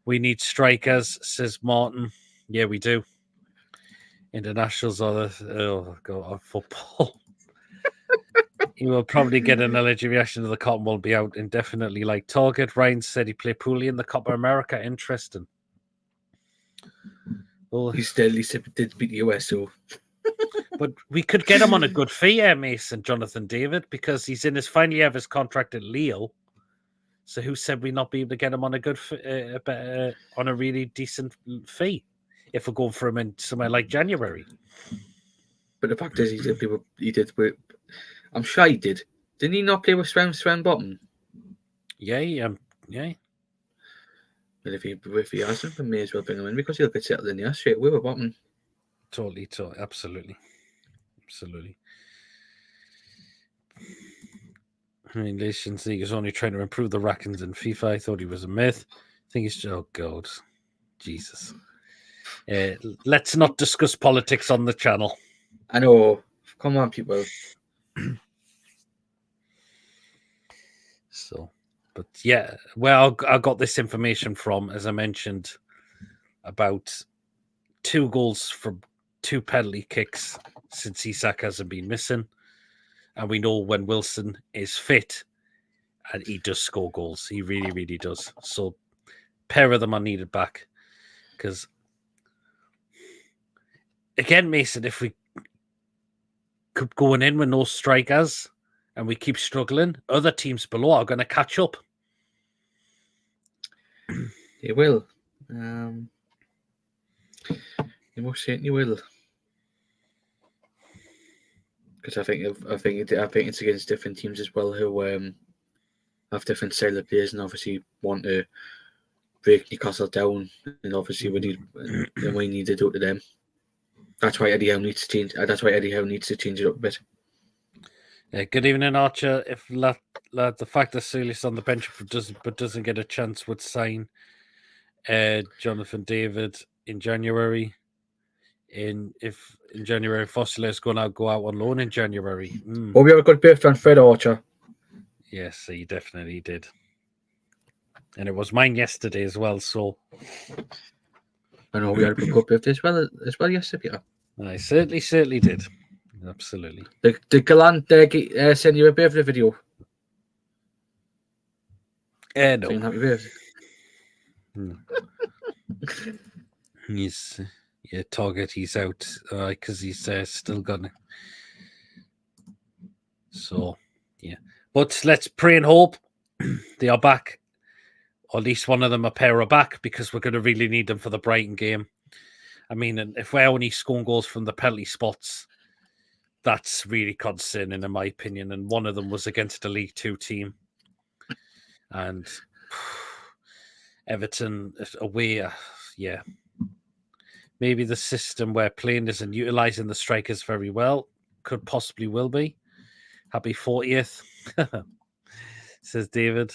Speaker 1: We need strikers, says Martin. Yeah, we do. internationals or football. He will probably get an allergy reaction to the cotton. Will be out indefinitely. Like Target, Ryan said he played poorly in the Copa America. Interesting. Well,
Speaker 2: He still did beat the US, so
Speaker 1: but we could get him on a good fee, Mason, Jonathan David, because he's in his final year of his contract at Leo. So who said we not be able to get him on a good, on a really decent fee if we're going for him in somewhere like January?
Speaker 2: But the fact is, he did. I'm sure he did. Didn't he not play with Sven Bottom?
Speaker 1: Yeah.
Speaker 2: But if he hasn't, we may as well bring him in because he'll get settled in there straight away with Bottom.
Speaker 1: Totally, absolutely. I mean, Nations League is only trying to improve the rankings in FIFA. I thought he was a myth. I think he's... Oh, God. Jesus. Let's not discuss politics on the channel.
Speaker 2: I know. Come on, people.
Speaker 1: So, but yeah, well, I got this information from, as I mentioned, about 2 goals from 2 penalty kicks since Isak hasn't been missing. And we know when Wilson is fit, and he does score goals. He really, really does. So, pair of them are needed back. Because, again, Mason, if we keep going in with no strikers and we keep struggling, other teams below are going to catch up.
Speaker 2: They will. They most certainly will. Because I think it's against different teams as well who have different style of players and obviously want to break Newcastle down, and obviously we need to do it to them. That's why Eddie Howe needs to change. That's why Eddie Howe needs to change it up a bit.
Speaker 1: Good evening, Archer. If the fact that Solis on the bench but doesn't get a chance would sign Jonathan David in January. If in January Foster is going to go out on loan in January.
Speaker 2: Well, we have a good birthday on Fred Archer.
Speaker 1: Yes, he definitely did. And it was mine yesterday as well, so
Speaker 2: I know we had a good birthday as well yesterday, Peter.
Speaker 1: I certainly did. Absolutely.
Speaker 2: Did Gallant send you a birthday video?
Speaker 1: No.
Speaker 2: Saying happy birthday.
Speaker 1: He's Target. He's out because he's still gonna. So yeah, but let's pray and hope they are back. Or at least one of them, a pair, are back, because we're going to really need them for the Brighton game. I mean, if we're only scoring goals from the penalty spots, that's really concerning, in my opinion. And one of them was against a League Two team. And Everton away, yeah. Maybe the system we're playing isn't utilising the strikers very well. Could possibly will be. Happy 40th, says David.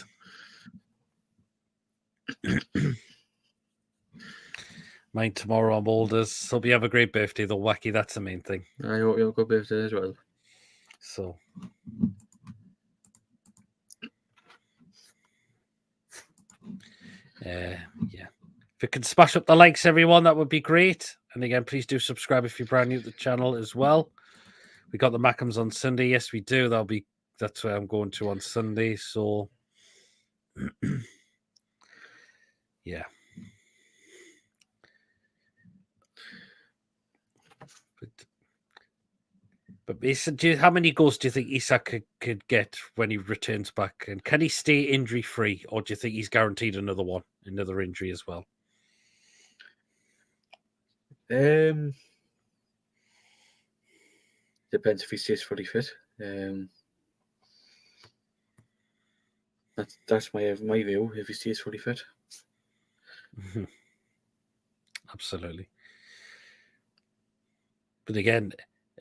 Speaker 1: Mine tomorrow on Boulders. Hope you have a great birthday, though, Wacky. That's the main thing.
Speaker 2: I hope you have a good birthday as well.
Speaker 1: So, yeah. If you can smash up the likes, everyone, that would be great. And again, please do subscribe if you're brand new to the channel as well. We got the Mackhams on Sunday. Yes, we do. That's where I'm going to on Sunday. So, yeah. But Mason, how many goals do you think Isak could get when he returns back? And can he stay injury-free? Or do you think he's guaranteed another injury as well?
Speaker 2: Depends if he stays fully fit. That's my view, if he stays fully fit.
Speaker 1: Absolutely. But again,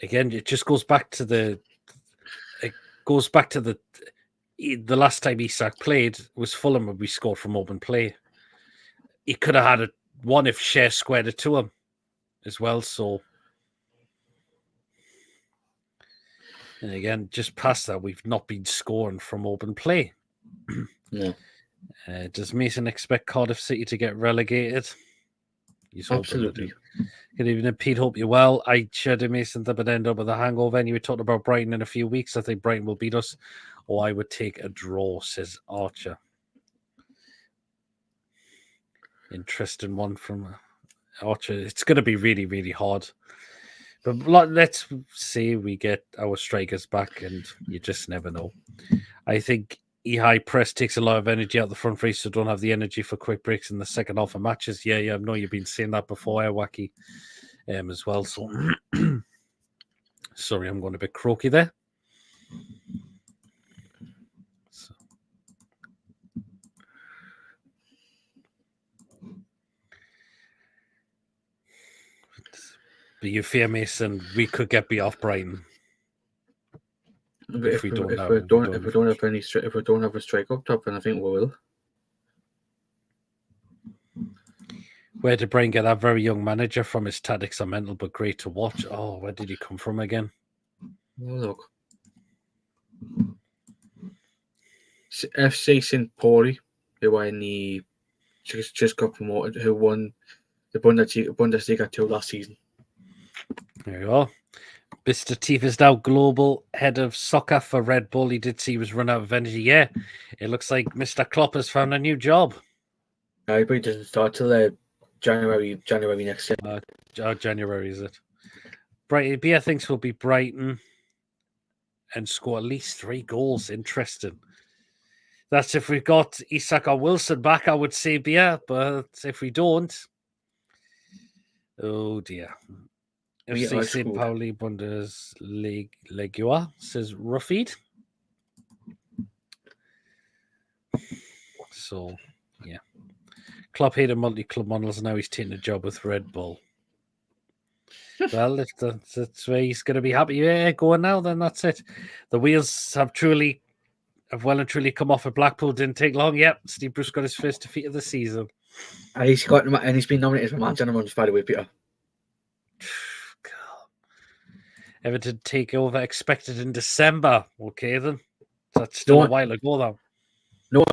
Speaker 1: it just goes back to the last time Isak played was Fulham, when we scored from open play. He could have had one if Cher squared it to him as well. So, and again, just past that, we've not been scoring from open play.
Speaker 2: No.
Speaker 1: Does Mason expect Cardiff City to get relegated?
Speaker 2: Absolutely.
Speaker 1: Good evening, Pete. Hope you're well. I shared a Mason that would end up with a hangover. And you were talking about Brighton in a few weeks. I think Brighton will beat us, or I would take a draw, says Archer. Interesting one from Archer. It's going to be really, really hard. But let's say we get our strikers back, and you just never know. I think high press takes a lot of energy out the front three, so don't have the energy for quick breaks in the second half of matches. Yeah, I know you've been saying that before, Wacky, as well. So, sorry, I'm going a bit croaky there. So. But you fear, Mason, we could get beat off Brighton. If we don't have
Speaker 2: a strike up top, then I think we will.
Speaker 1: Where did Brian get that very young manager from? His tactics are mental but great to watch. Oh, where did he come from again?
Speaker 2: Oh, look. FC St. Pauli, who won just got promoted, who won the Bundesliga 2 last season.
Speaker 1: There you go. Mr. Teef is now global head of soccer for Red Bull. He did see he was run out of energy. Yeah, it looks like Mr. Klopp has found a new job.
Speaker 2: I but it doesn't start till January next year.
Speaker 1: January, is it? Brighton, Bia thinks we'll beat Brighton and score at least 3 goals. Interesting. That's if we've got Isak or Wilson back, I would say Bia, but if we don't, oh dear. FC St. Pauli Bundesliga, says Ruffied. So, yeah. Klopp hated multi-club models, and now he's taking a job with Red Bull. Well, if that's where he's going to be happy going now, then that's it. The wheels have well and truly come off at Blackpool. Didn't take long. Yep, Steve Bruce got his first defeat of the season.
Speaker 2: And he's been nominated for Man Channel by the way, Peter.
Speaker 1: Everton takeover expected in December. Okay, then. That's still a while ago, though.
Speaker 2: No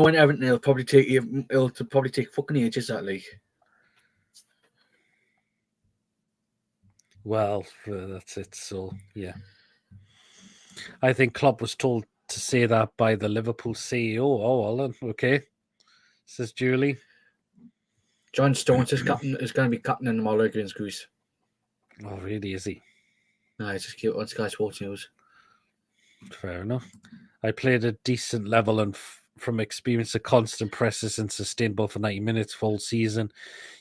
Speaker 2: one Everton, it'll probably take fucking ages, that league.
Speaker 1: Well, that's it. So, yeah. I think Klopp was told to say that by the Liverpool CEO. Oh, well then, okay. Says Julie.
Speaker 2: John Stones is going to be captain in the Muller against Greece.
Speaker 1: Oh, really, is he?
Speaker 2: No, it's just cute on Sky Sports News.
Speaker 1: Fair enough. I played a decent level and from experience of constant presses and sustained ball for 90 minutes full season,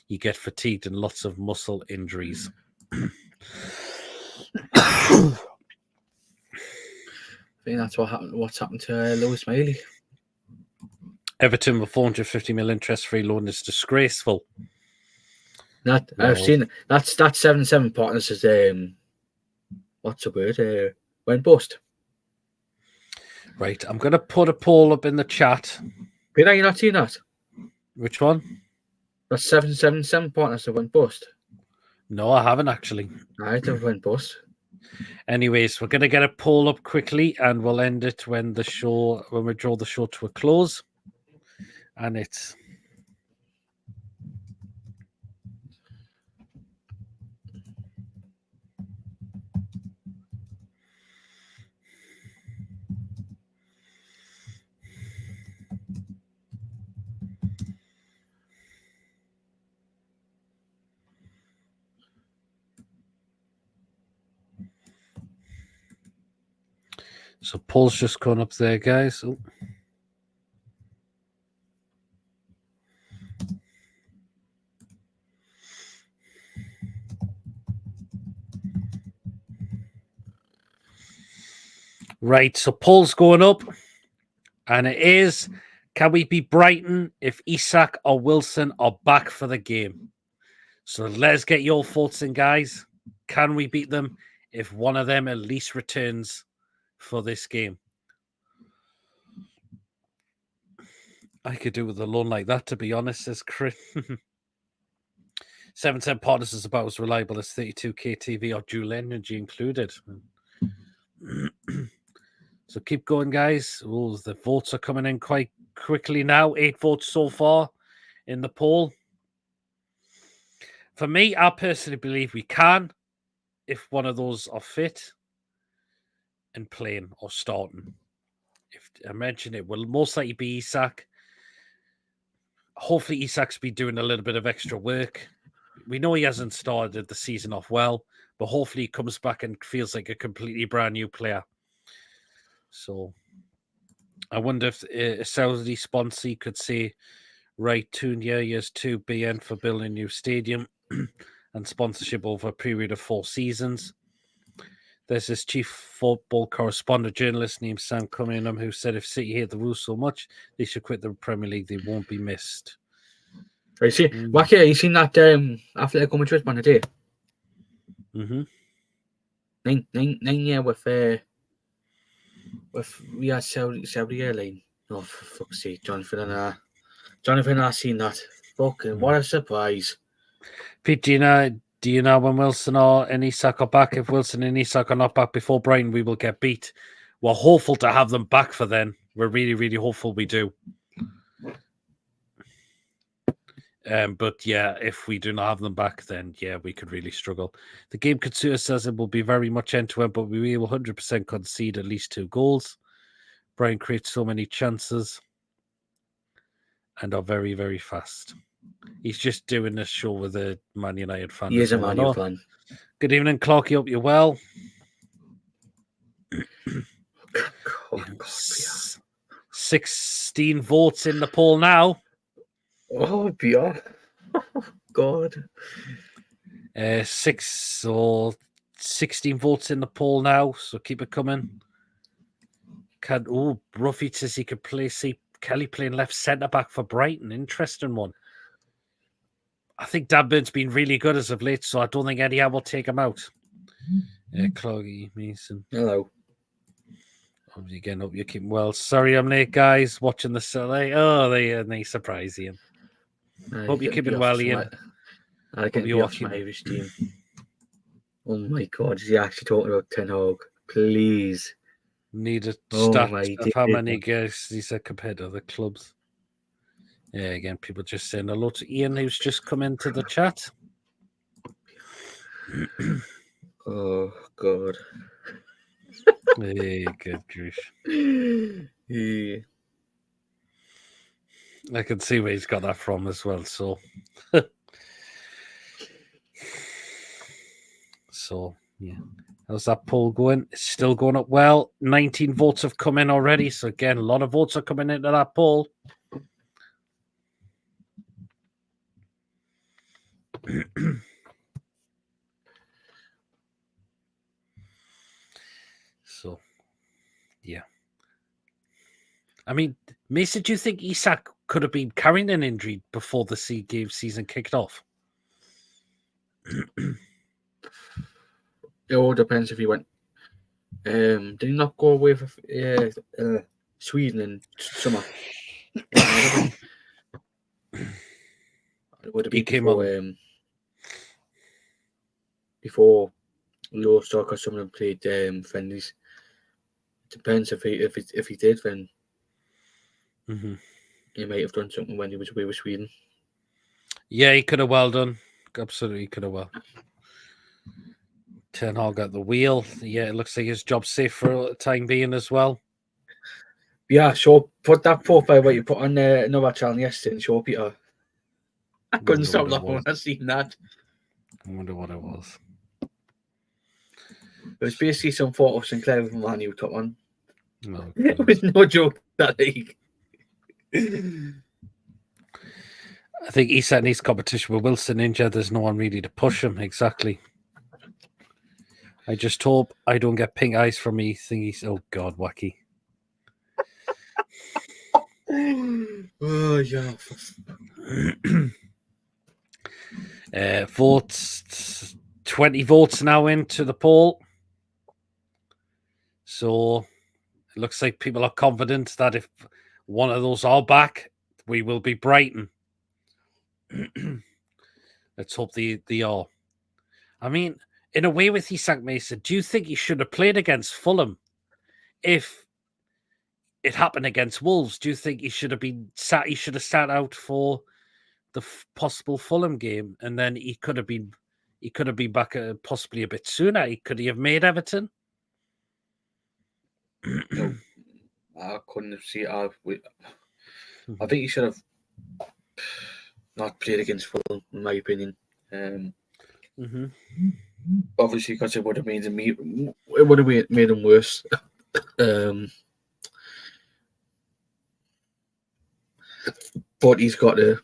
Speaker 1: you get fatigued and lots of muscle injuries.
Speaker 2: I think that's what's happened to Lewis Miley.
Speaker 1: Everton with 450 million interest-free loan is disgraceful.
Speaker 2: I've seen it. That's 7 partners is what's the word? Went bust.
Speaker 1: Right, I'm going to put a poll up in the chat.
Speaker 2: Peter, you not seen that?
Speaker 1: Which one?
Speaker 2: That's 7 partners that went bust.
Speaker 1: No, I haven't actually.
Speaker 2: Right, they went bust.
Speaker 1: Anyways, we're going to get a poll up quickly, and we'll end it when we draw the show to a close. And it's so poll's just gone up there, guys. Oh. Right, so poll's going up, and it is: can we beat Brighton if Isak or Wilson are back for the game? So let's get your thoughts in, guys. Can we beat them if one of them at least returns for this game? I could do with a loan like that, to be honest, says Chris. 710 partners is about as reliable as 32k TV or dual energy included. So keep going, guys. Oh, the votes are coming in quite quickly now. 8 votes so far in the poll. For me, I personally believe we can if one of those are fit and playing or starting. If I mention it will most likely be Isak. Hopefully, Isak's been doing a little bit of extra work. We know he hasn't started the season off well, but hopefully he comes back and feels like a completely brand new player. So I wonder if a Saudi sponsor could say, right, 2 years to BN for building a new stadium and sponsorship over a period of 4 seasons. There's this chief football correspondent journalist named Sam Cunningham who said if City hate the rules so much, they should quit the Premier League. They won't be missed.
Speaker 2: Right, see, Wacky, you seen that Atletico Madrid one today?
Speaker 1: Mm-hmm.
Speaker 2: 9 year with we had Saudi Airline. Oh, for fuck's sake, Jonathan, I seen that. Fucking what a surprise!
Speaker 1: Pete, do you know when Wilson and Isak are back? If Wilson and Isak are not back before Brighton, we will get beat. We're hopeful to have them back for then. We're really, really hopeful we do. But yeah, if we do not have them back, then yeah, we could really struggle. The game could suit us as it will be very much end-to-end, but we will 100% concede at least 2 goals. Brian creates so many chances and are very, very fast. He's just doing this show with a Man United fan.
Speaker 2: He is a Man U fan.
Speaker 1: Good evening, Clarky. Hope you're well.
Speaker 2: God,
Speaker 1: 16 votes in the poll now.
Speaker 2: Oh, Pierre. Oh, God.
Speaker 1: 16 votes in the poll now, so keep it coming. Ruffy says he could see Kelly playing left centre back for Brighton. Interesting one. I think Danburn's been really good as of late, so I don't think Eddie Howe will take him out. Cloggy Mason.
Speaker 2: Hello.
Speaker 1: Again, hope you're keeping well. Sorry I'm late, guys. Watching the Sunday. Oh, they surprise Ian. Hope you're keeping well, Ian.
Speaker 2: I can be off my Irish team. Oh my God, is he actually talking about Ten Hag? Please.
Speaker 1: Need a stat of how many guys he said compared to other clubs. Yeah, again, people just saying hello to Ian, who's just come into the chat.
Speaker 2: Oh, God.
Speaker 1: Hey, good grief.
Speaker 2: Yeah.
Speaker 1: I can see where he's got that from as well, so. So, yeah. How's that poll going? It's still going up well. 19 votes have come in already. So, again, a lot of votes are coming into that poll. So, yeah. I mean, Mason, do you think Isak could have been carrying an injury before the season kicked off?
Speaker 2: It all depends if he went. Did he not go away for Sweden in summer? It would have been before Euro stock or someone played friendlies. Depends if he did, then he might have done something when he was away with Sweden.
Speaker 1: Yeah, he could have well done. Absolutely, could have well. Ten Hag at the wheel. Yeah, it looks like his job's safe for the time being as well.
Speaker 2: Yeah, so put that profile what you put on another channel yesterday and show Peter. I couldn't stop laughing when I seen that.
Speaker 1: I wonder what it was.
Speaker 2: It was basically some photo of Sinclair with Man U top on.
Speaker 1: No,
Speaker 2: it was no joke that league.
Speaker 1: I think Isak needs competition with Wilson injured. There's no one really to push him. Exactly. I just hope I don't get pink eyes from me thingies. Oh, God, wacky.
Speaker 2: Oh, yeah.
Speaker 1: Votes. 20 votes now into the poll. So it looks like people are confident that if one of those are back, we will be Brighton. Let's hope they are. I mean, in a way with Isak Mason, do you think he should have played against Fulham if it happened against Wolves? Do you think he should have been sat? He should have sat out for the possible Fulham game, and then he could have been back possibly a bit sooner. Could he have made Everton?
Speaker 2: No, I couldn't see it. I think he should have not played against Fulham, in my opinion. Obviously, because it would have made him worse. But he's got the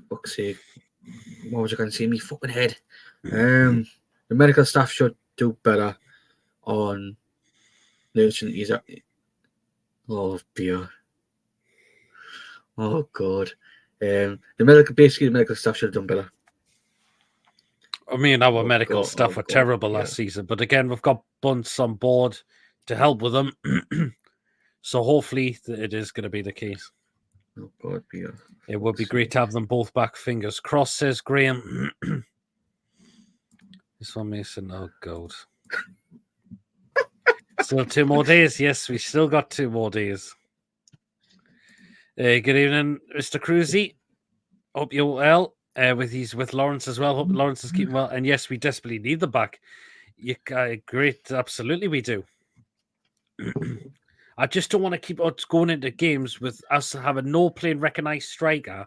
Speaker 2: fuck's sake. What was I going to say in my fucking head? The medical staff should do better on nursing Isak. Oh dear. Oh god. The medical staff should have done better.
Speaker 1: I mean, our medical staff were terrible last season, but again, we've got Bunce on board to help with them. So hopefully it is going to be the case.
Speaker 2: Oh God, Peter.
Speaker 1: It would be great to have them both back. Fingers crossed, says Graham. This one, Mason. Oh God. Still 2 more days. Yes, we still got 2 more days. Good evening, Mr. Cruzy. Hope you're well. With Lawrence as well. Hope Lawrence is keeping well. And yes, we desperately need them back. Great. Absolutely, we do. I just don't want to keep going into games with us having no playing recognised striker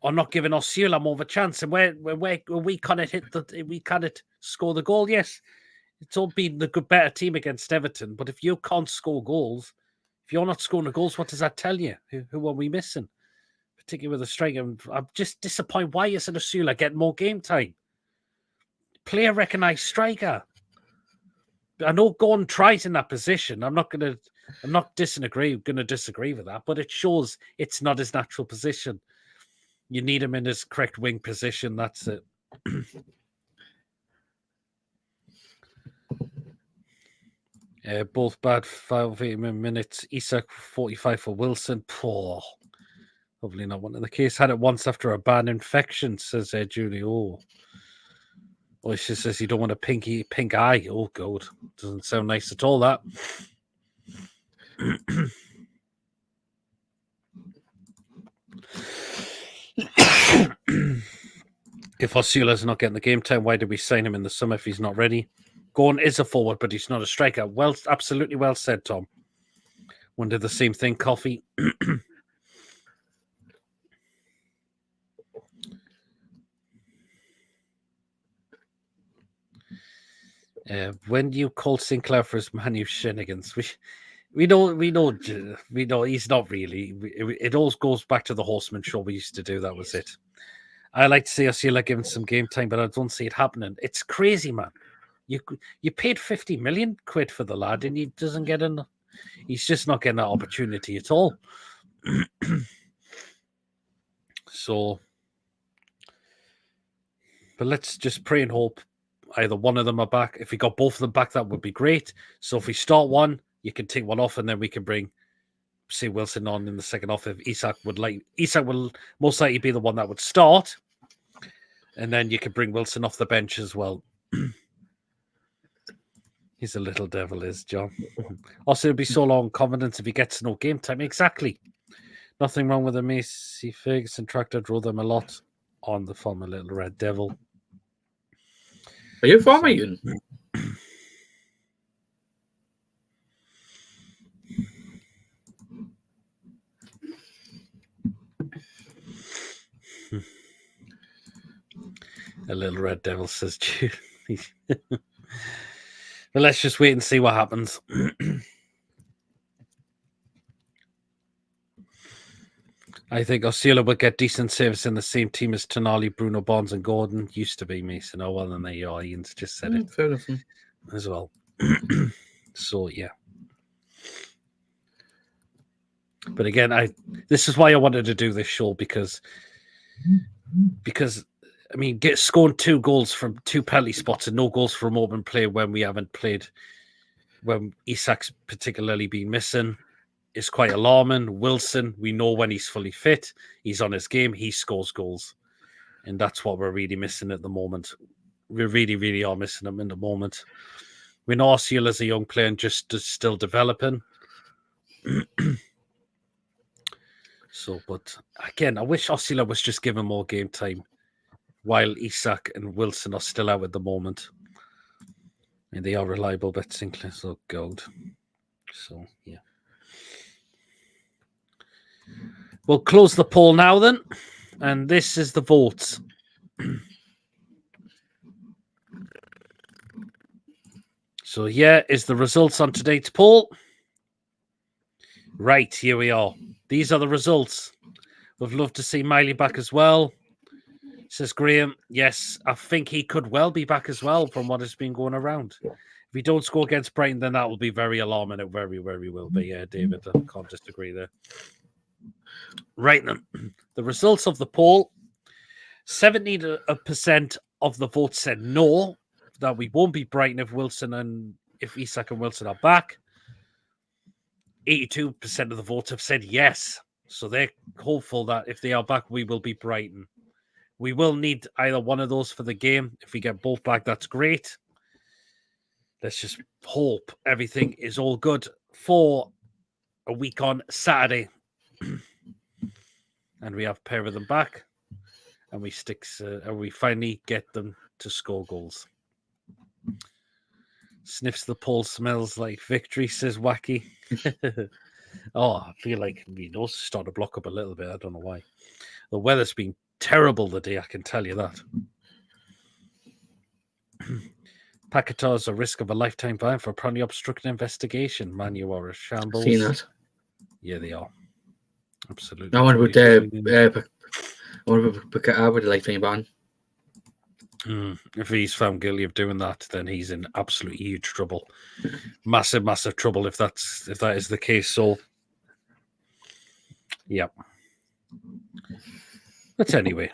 Speaker 1: or not giving Osula more of a chance. And where we cannot score the goal. Yes, it's all been the better team against Everton. But if you can't score goals, if you're not scoring the goals, what does that tell you? Who are we missing? Particularly with a striker. I'm just disappointed. Why isn't Osula getting more game time? Play a recognised striker. I know Gordon tries in that position. I'm not going to disagree with that, but it shows it's not his natural position. You need him in his correct wing position. That's it. Both bad 5 minutes. Isak 45 for Wilson. Poor. Probably not one of the case. Had it once after a bad infection, says Julie. Oh, she says you don't want a pink eye. Oh, God. Doesn't sound nice at all, that. If Osula's not getting the game time, why did we sign him in the summer if he's not ready? Gordon is a forward, but he's not a striker. Well, absolutely well said, Tom. Wonder the same thing, Coffee. When you call Sinclair for his Manu shenanigans, we know he's not really. It all goes back to the Horseman show we used to do. That was it. I like to see Osula giving some game time, but I don't see it happening. It's crazy, man. You paid 50 million quid for the lad, and he doesn't get in. He's just not getting that opportunity at all. So, but let's just pray and hope either one of them are back. If we got both of them back, that would be great. So if we start one, you can take one off, and then we can bring, say, Wilson on in the second off. If Isak will most likely be the one that would start, and then you can bring Wilson off the bench as well. He's a little devil, is John. Also, it'll be so long confidence if he gets no game time. Exactly. Nothing wrong with the Macy Ferguson tractor. Draw them a lot on the former little red devil.
Speaker 2: Are you farming?
Speaker 1: A little red devil, says Jude. But let's just wait and see what happens. I think Osula will get decent service in the same team as Tonali, Bruno Bonds, and Gordon. Used to be Mason. Oh, well, then there you are. Ian's just said it.
Speaker 2: Fair enough.
Speaker 1: As well. So, yeah. But again, this is why I wanted to do this show, because I mean, scoring 2 goals from 2 penalty spots and no goals from open play when we haven't played, when Isak's particularly been missing, is quite alarming. Wilson, we know when he's fully fit, he's on his game, he scores goals. And that's what we're really missing at the moment. We really, really are missing him in the moment. We know Osula's a young player and just still developing. So, but again, I wish Osula was just given more game time while Isak and Wilson are still out at the moment. And they are reliable, but Sinclair's so gold. So, yeah. We'll close the poll now then. And this is the votes. So, here is the results on today's poll. Right, here we are. These are the results. We'd love to see Miley back as well. Says Graham, yes, I think he could well be back as well from what has been going around. If we don't score against Brighton, then that will be very alarming. It very, very will be. Yeah, David, I can't disagree there. Right then, the results of the poll, 70% of the votes said no, that we won't be Brighton if Isak and Wilson are back. 82% of the votes have said yes. So they're hopeful that if they are back, we will be Brighton. We will need either one of those for the game. If we get both back, that's great. Let's just hope everything is all good for a week on Saturday. And we have a pair of them back. And we finally get them to score goals. Sniffs the pole, smells like victory, says Wacky. Oh, I feel like my nose is starting to block up a little bit. I don't know why. The weather's been terrible today, I can tell you that. Paquetá's a risk of a lifetime ban for apparently obstructing investigation. Man, you are a shambles.
Speaker 2: Seen that?
Speaker 1: Yeah, they are. Absolutely.
Speaker 2: I wonder about Paquetá with a lifetime ban.
Speaker 1: If he's found guilty of doing that, then he's in absolute huge trouble. Massive, massive trouble if that is the case. So, yeah. But anyway,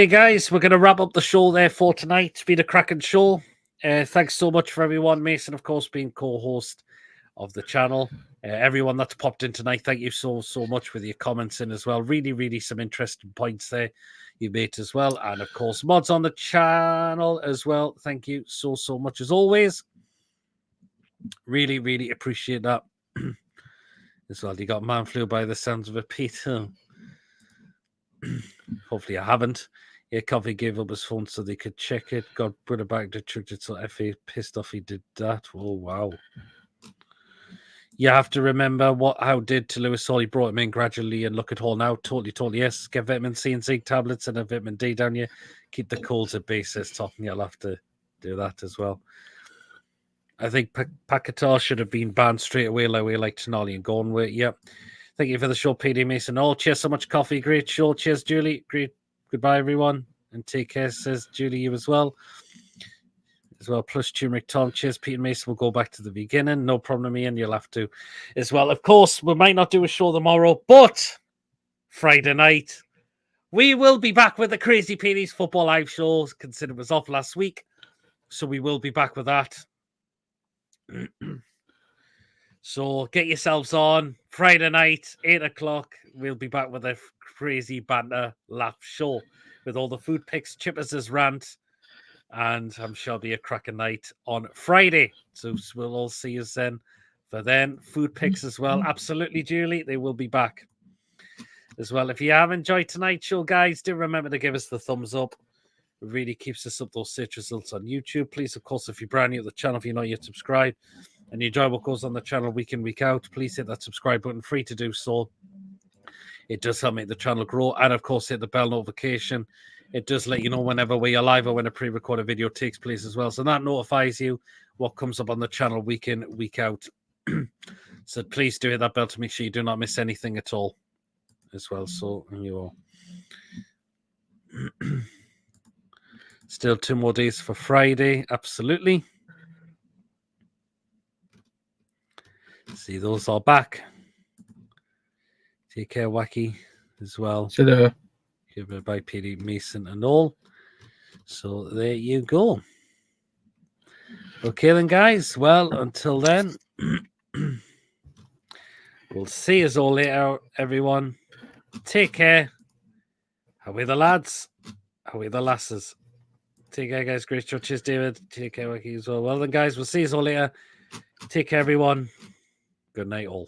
Speaker 1: guys, we're going to wrap up the show there for tonight. It's been a cracking show. Thanks so much for everyone. Mason, of course, being co-host of the channel. Everyone that's popped in tonight, thank you so much with your comments in as well. Really, really some interesting points there you made as well. And of course, mods on the channel as well. Thank you so much as always. Really, really appreciate that as well. You got man flu by the sounds of it, Peter. Hopefully I haven't. Yeah, Coffee gave up his phone so they could check it. Got put it back to church. It's so FA pissed off he did that. Oh, wow. You have to remember how did to Lewis Hall. He brought him in gradually and look at Hall now. Totally, yes. Get vitamin C and zinc tablets and a vitamin D down here. Keep the colds at bay, says Totten. You'll have to do that as well. I think Paquetá should have been banned straight away like Tonali and Gornway. Yep. Thank you for the show, PD Mason. Oh, cheers so much, Coffee. Great show. Cheers, Julie. Great. Goodbye, everyone. And take care, says Julie, you as well. As well, plus turmeric Tom. Cheers, Peter Mason. We'll go back to the beginning. No problem, Ian. You'll have to as well. Of course, we might not do a show tomorrow, but Friday night, we will be back with the Crazy PD's Football Live show. Consider it was off last week, so we will be back with that. So get yourselves on Friday night, 8 o'clock. We'll be back with a crazy banter laugh show with all the food picks, Chippers' rant, and I'm sure it'll be a cracking night on Friday. So we'll all see you then. For then, food picks as well. Absolutely, Julie. They will be back as well. If you have enjoyed tonight's show, guys, do remember to give us the thumbs up. It really keeps us up those search results on YouTube. Please, of course, if you're brand new to the channel, if you're not yet subscribed, and you enjoy what goes on the channel week in, week out, please hit that subscribe button, free to do so. It does help make the channel grow. And, of course, hit the bell notification. It does let you know whenever we are live or when a pre-recorded video takes place as well. So that notifies you what comes up on the channel week in, week out. So please do hit that bell to make sure you do not miss anything at all as well. So you are... Still 2 more days for Friday. Absolutely. See, those are back. Take care, Wacky, as well.
Speaker 2: So there.
Speaker 1: By PD Mason and all. So there you go. Okay then, guys. Well, until then, we'll see you all later, everyone. Take care. How are the lads? How are the lasses? Take care, guys. Great show. Cheers, David. Take care, Wacky, as well. Well then, guys, we'll see you all later. Take care, everyone. Good night, all.